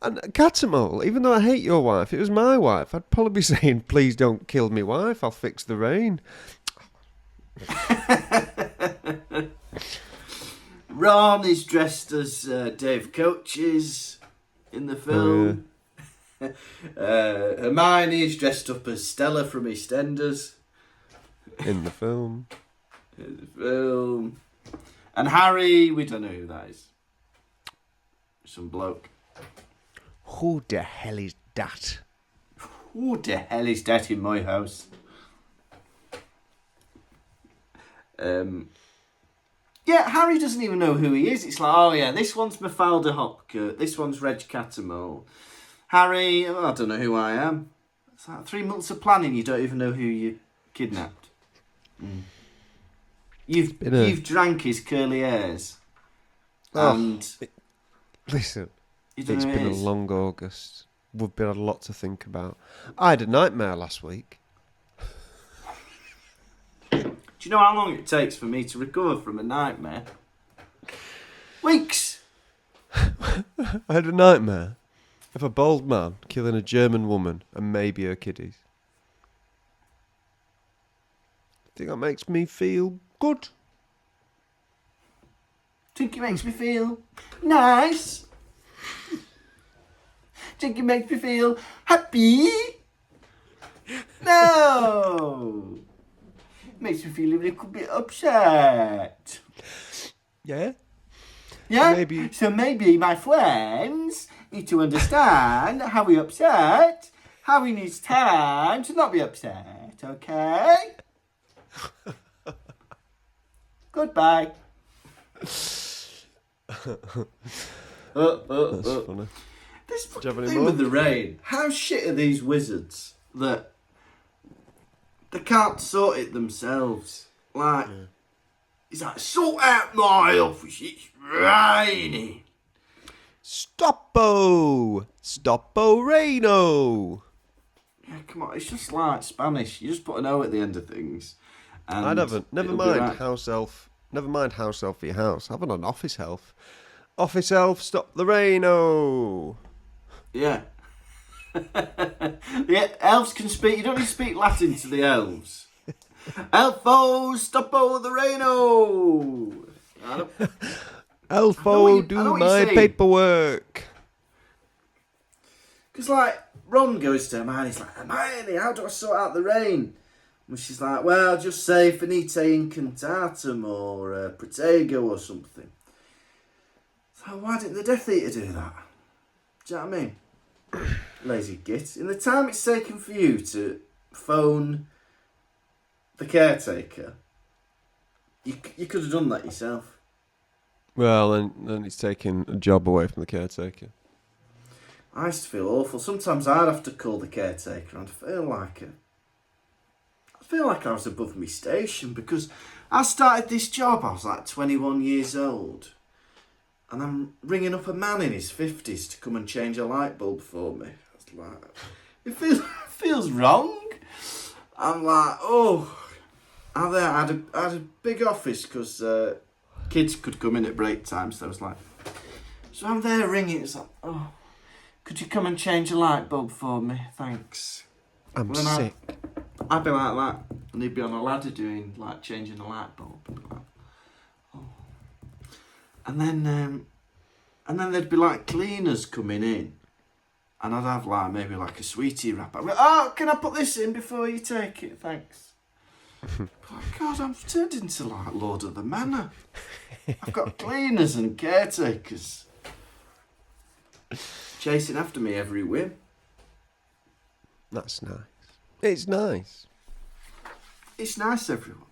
and Catamol, even though I hate your wife, it was my wife. I'd probably be saying, "Please don't kill me wife, I'll fix the rain." Ron is dressed as Dave Coaches in the film. Hermione is dressed up as Stella from EastEnders. In the film. And Harry, we don't know who that is. Some bloke. Who the hell is that? Who the hell is that in my house? Yeah, Harry doesn't even know who he is. It's like, oh yeah, this one's Mafalda Hopkirk, this one's Reg Catamol. Harry, I don't know who I am. It's like 3 months of planning, you don't even know who you kidnapped. You've drank his curly hairs. And listen, it's been a long August. We've been a lot to think about. I had a nightmare last week. Do you know how long it takes for me to recover from a nightmare? Weeks! I had a nightmare of a bald man killing a German woman and maybe her kiddies. I think that makes me feel good. Think it makes me feel nice? Think it makes me feel happy? No! It makes me feel a little bit upset. Yeah? Yeah? Maybe. So maybe my friends need to understand how we're upset, how we need time to not be upset, okay? Goodbye. That's Funny. funny. This Do you have fucking any thing more? with the rain. How shit are these wizards that they can't sort it themselves? Like, it's like, sort out my office, it's raining. Stoppo Reino. Yeah, come on, it's just like Spanish. You just put an O at the end of things. And I haven't. Never it'll be mind right. house elf. Never mind house elf for your house. Have an office elf. Office elf, stop the raino. Yeah. The elves can speak. You don't need to speak Latin to the elves. Elfo, stoppo the raino. Elfo, I do know what my you're saying. paperwork. Because, like, Ron goes to Hermione, he's like, Hermione, how do I sort out the rain? And she's like, well, just say Finite Incantatum or Protego or something. So why didn't the Death Eater do that? Do you know what I mean? Lazy git. In the time it's taken for you to phone the caretaker, you could have done that yourself. Well, then he's taking a job away from the caretaker. I used to feel awful. Sometimes I'd have to call the caretaker and I feel like I was above my station because I started this job, I was like 21 years old. And I'm ringing up a man in his 50s to come and change a light bulb for me. I was like, it feels wrong. I'm like, oh. I had a big office because kids could come in at break time. So I was like, so I'm there ringing. It's like, oh, could you come and change a light bulb for me? Thanks. I'm sick. I'd be like that. And he'd be on a ladder doing, like, changing a light bulb. I'd be like, oh. And then there'd be like cleaners coming in, and I'd have like maybe like a sweetie wrap. I'd go, oh, can I put this in before you take it? Thanks. Oh God, I've turned into like Lord of the Manor. I've got cleaners and caretakers chasing after me every whim. That's nice. It's nice. It's nice, everyone.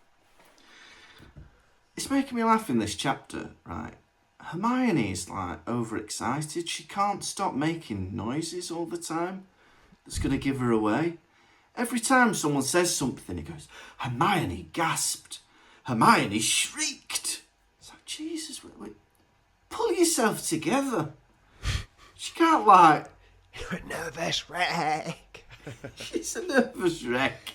It's making me laugh in this chapter, right? Hermione's like overexcited. She can't stop making noises all the time. That's going to give her away. Every time someone says something, he goes, Hermione gasped. Hermione shrieked. It's like, Jesus, wait. Pull yourself together. She can't like... You're a nervous wreck. She's a nervous wreck.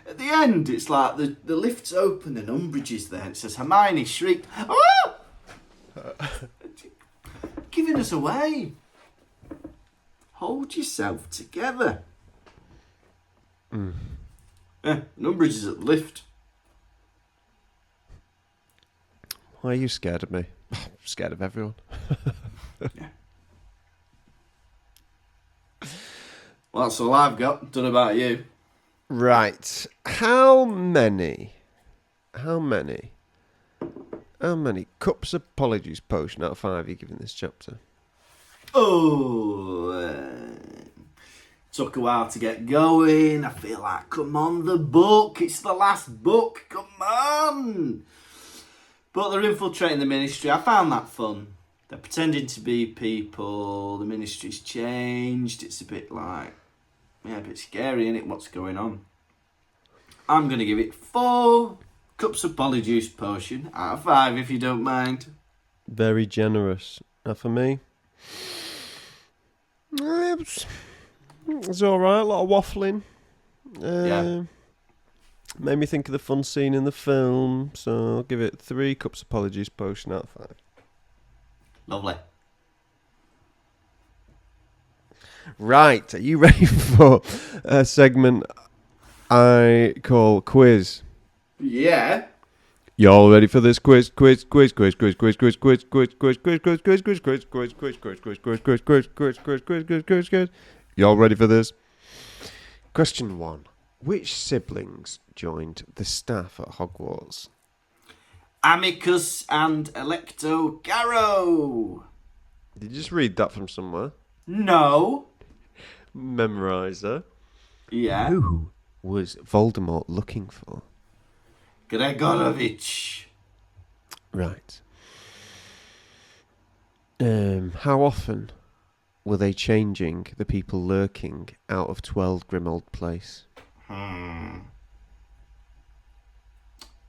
At the end, it's like the lift's open and Umbridge is there. And it says, Hermione shrieked. Oh! Giving us away. Hold yourself together. Yeah, and Umbridge is at the lift. Why are you scared of me? I'm scared of everyone. Yeah. Well, that's all I've got. Don't know about you. Right. How many cups of apologies potion out of 5 are you giving this chapter? Took a while to get going. I feel like, come on, the book. It's the last book. Come on. But they're infiltrating the ministry. I found that fun. They're pretending to be people. The ministry's changed. It's a bit like, a bit scary, isn't it? What's going on? I'm going to give it 4 cups of polyjuice potion out of 5, if you don't mind. Very generous. Now for me, it's all right. A lot of waffling. Yeah. Made me think of the fun scene in the film, so I'll give it 3 cups of polyjuice potion out of 5. Lovely. Right, are you ready for a segment I call quiz? Yeah. Y'all ready for this quiz? Quiz. Y'all ready for this? Question 1. Which siblings joined the staff at Hogwarts? Amicus and Electo Garrow. Did you just read that from somewhere? No. Memorizer. Yeah. Who was Voldemort looking for? Gregorovich. Right. How often were they changing the people lurking out of 12 Grimmauld Place? I'm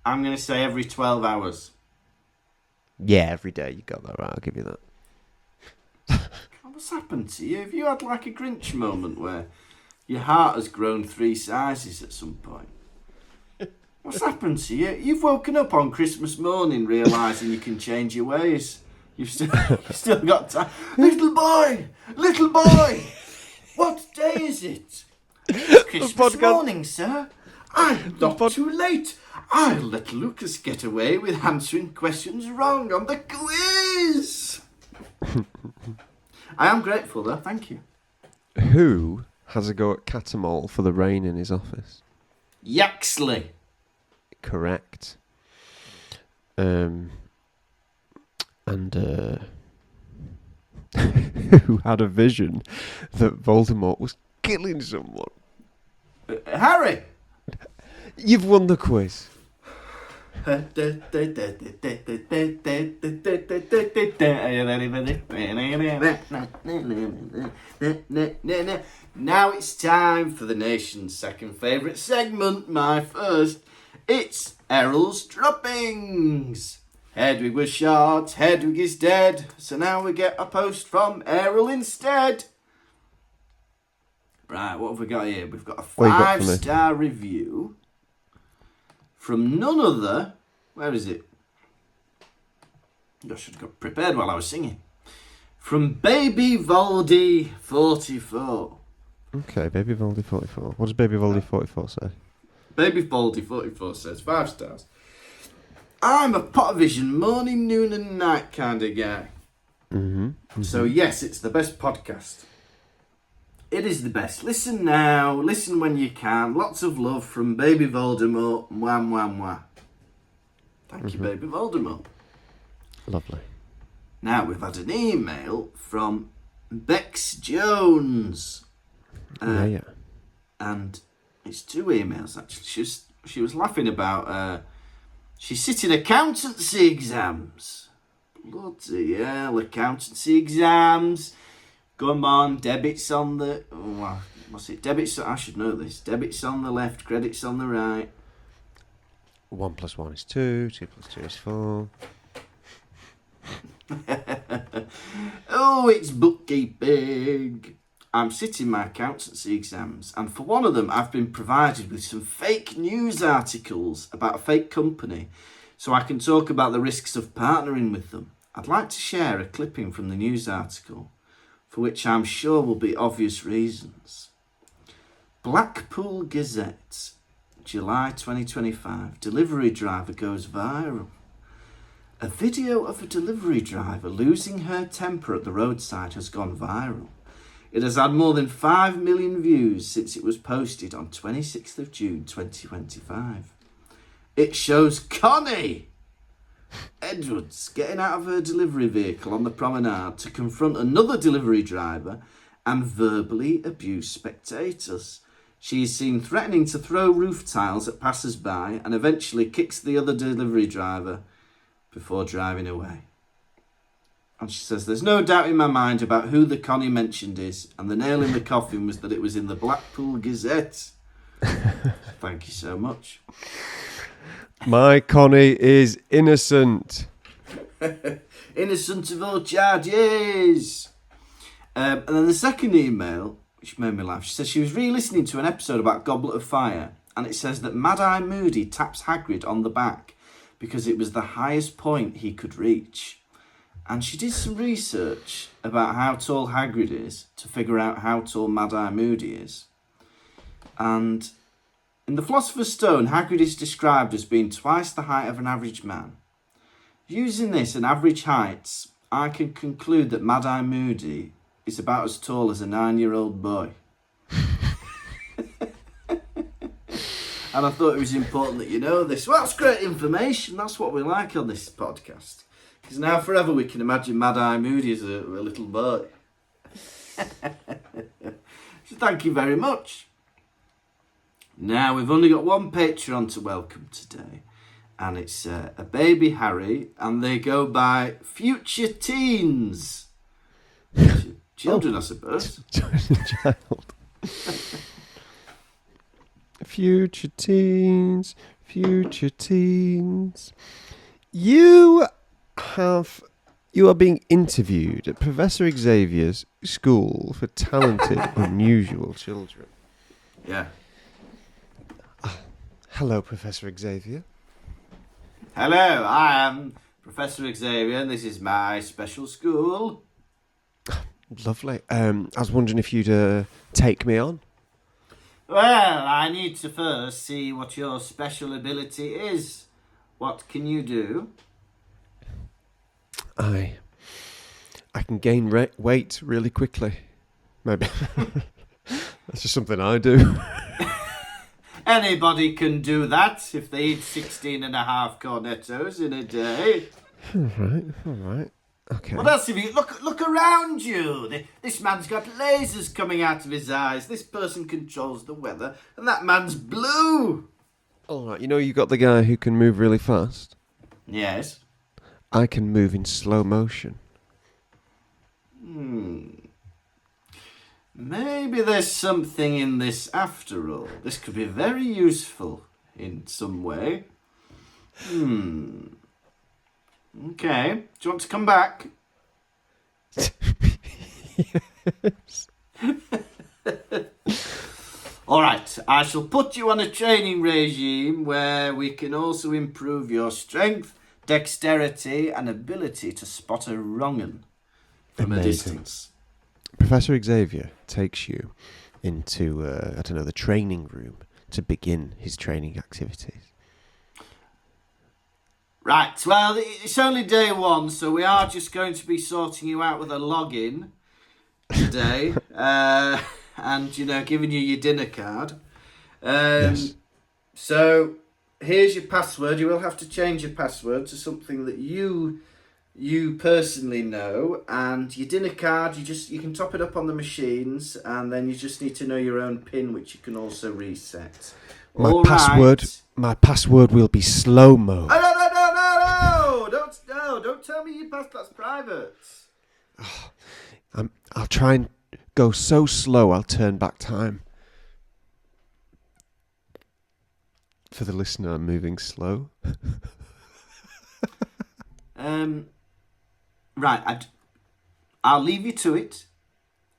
going to say every 12 hours. Yeah, every day. You got that right. I'll give you that. What's happened to you? Have you had like a Grinch moment where your heart has grown 3 sizes at some point? What's happened to you? You've woken up on Christmas morning realising you can change your ways. You've still got time. Little boy! What day is it? It's Christmas morning, sir. I'm not too late. I'll let Lucas get away with answering questions wrong on the quiz. I am grateful, though. Thank you. Who has a go at Catamol for the rain in his office? Yaxley. Correct. And who had a vision that Voldemort was killing someone? Harry. You've won the quiz. Now it's time for the nation's second favourite segment, my first. It's Errol's Droppings. Hedwig was shot, Hedwig is dead, so now we get a post from Errol instead. Right, what have we got here? We've got a 5-star review from none other. Where is it? I should have got prepared while I was singing. From Baby Voldy 44. Okay, Baby Voldy 44. What does Baby Voldy 44 say? Baby Voldy 44 says 5 stars. I'm a Pottervision morning, noon and night kind of guy. So yes, it's the best podcast. It is the best. Listen now, listen when you can. Lots of love from Baby Voldemort. Wham, wham, wham. Thank you, Baby Voldemort. Lovely. Now, we've had an email from Bex Jones. Yeah. And it's 2 emails, actually. She was laughing about... she's sitting accountancy exams. Bloody hell, accountancy exams. Come on, debits on the... Oh, what's it? Debits... I should know this. Debits on the left, credits on the right. 1 + 1 is 2, 2 + 2 is 4. Oh, it's bookkeeping. I'm sitting my accountancy exams, and for one of them, I've been provided with some fake news articles about a fake company, so I can talk about the risks of partnering with them. I'd like to share a clipping from the news article, for which I'm sure will be obvious reasons. Blackpool Gazette, July 2025. Delivery driver goes viral. A video of a delivery driver losing her temper at the roadside has gone viral. It has had more than 5 million views since it was posted on 26th of June 2025. It shows Connie Edwards getting out of her delivery vehicle on the promenade to confront another delivery driver and verbally abuse spectators. She is seen threatening to throw roof tiles at passers-by and eventually kicks the other delivery driver before driving away. And she says, there's no doubt in my mind about who the Connie mentioned is, and the nail in the coffin was that it was in the Blackpool Gazette. Thank you so much. My Connie is innocent. Innocent of all charges. And then the second email, which made me laugh, she says she was re-listening to an episode about Goblet of Fire, and it says that Mad-Eye Moody taps Hagrid on the back because it was the highest point he could reach. And she did some research about how tall Hagrid is to figure out how tall Mad-Eye Moody is. And in the Philosopher's Stone, Hagrid is described as being twice the height of an average man. Using this and average heights, I can conclude that Mad-Eye Moody is about as tall as a 9-year-old boy. And I thought it was important that you know this. Well, that's great information. That's what we like on this podcast. Because now forever we can imagine Mad-Eye Moody as a little boy. So thank you very much. Now we've only got one Patreon to welcome today. And it's a baby Harry. And they go by Future Teens. Children, I suppose. Child. Future teens, future teens. You are being interviewed at Professor Xavier's School for Talented, Unusual Children. Yeah. Hello, Professor Xavier. Hello, I am Professor Xavier, and this is my special school. Lovely. I was wondering if you'd take me on. Well, I need to first see what your special ability is. What can you do? I can gain weight really quickly. Maybe. That's just something I do. Anybody can do that if they eat 16.5 cornettos in a day. All right. Okay. What else have you... Look around you. This man's got lasers coming out of his eyes. This person controls the weather. And that man's blue. All right. You know you got the guy who can move really fast? Yes. I can move in slow motion. Maybe there's something in this after all. This could be very useful in some way. Okay. Do you want to come back? Yes. All right. I shall put you on a training regime where we can also improve your strength, dexterity, and ability to spot a wrong 'un from a distance. Professor Xavier takes you into, the training room to begin his training activities. Right, well, it's only day one, so we are just going to be sorting you out with a login today. And, giving you your dinner card. Yes. So, here's your password. You will have to change your password to something that you personally know, and your dinner card, you can top it up on the machines, and then you just need to know your own PIN, which you can also reset. My All password. right. My password will be slow mo. Oh, no! Don't tell me your password. That's private. I'll try and go so slow I'll turn back time. For the listener, I'm moving slow. Right. I'll leave you to it.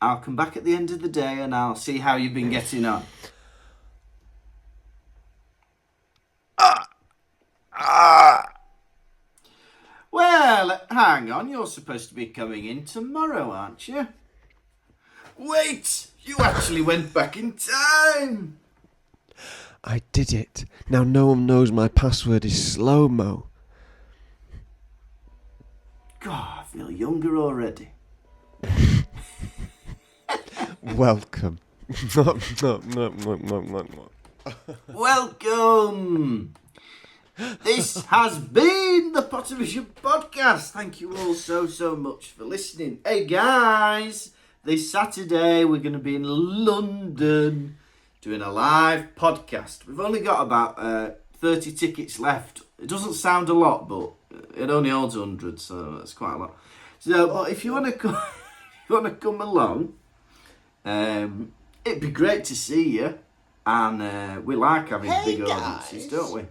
I'll come back at the end of the day and I'll see how you've been getting on. Well, hang on. You're supposed to be coming in tomorrow, aren't you? Wait! You actually went back in time! I did it. Now no one knows my password is slow mo. God, I feel younger already. Welcome. Welcome! This has been the Pottervision podcast. Thank you all so much for listening. Hey guys, this Saturday we're going to be in London doing a live podcast. We've only got about 30 tickets left. It doesn't sound a lot, but it only holds 100, so that's quite a lot. So, but if you want to come along, it'd be great to see you. And we like having big audiences, don't we?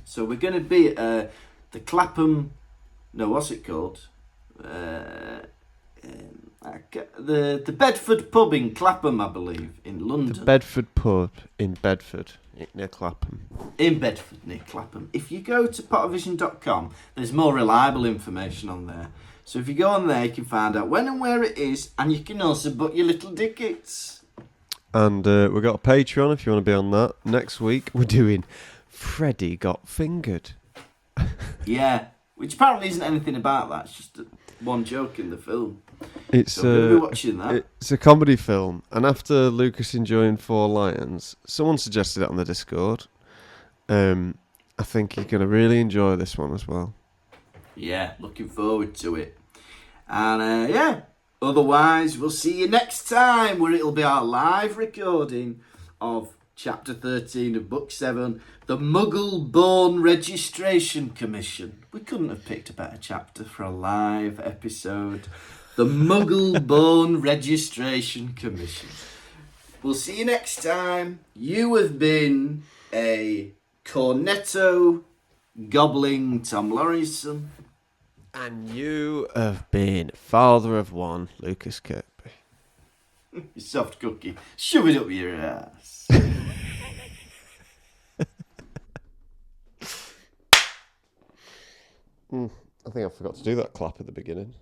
So we're going to be at the Clapham... No, what's it called? The Bedford pub in Clapham, I believe, in London. The Bedford pub in Bedford, near Clapham. In Bedford, near Clapham. If you go to pottervision.com, there's more reliable information on there. So if you go on there, you can find out when and where it is, and you can also book your little tickets. And we've got a Patreon if you want to be on that. Next week, we're doing Freddy Got Fingered. Yeah, which apparently isn't anything about that. It's just one joke in the film. It's so we're going to be watching that. It's a comedy film, and after Lucas enjoying Four Lions, someone suggested it on the Discord. I think you're going to really enjoy this one as well. Yeah, looking forward to it. And otherwise, we'll see you next time, where it'll be our live recording of Chapter 13 of Book 7, The Muggle-Born Registration Commission. We couldn't have picked a better chapter for a live episode. The Muggle-Born Registration Commission. We'll see you next time. You have been a cornetto gobbling Tom Laurinson. And you have been father of one, Lucas Kirkby. You soft cookie. Shove it up your ass. I think I forgot to do that clap at the beginning.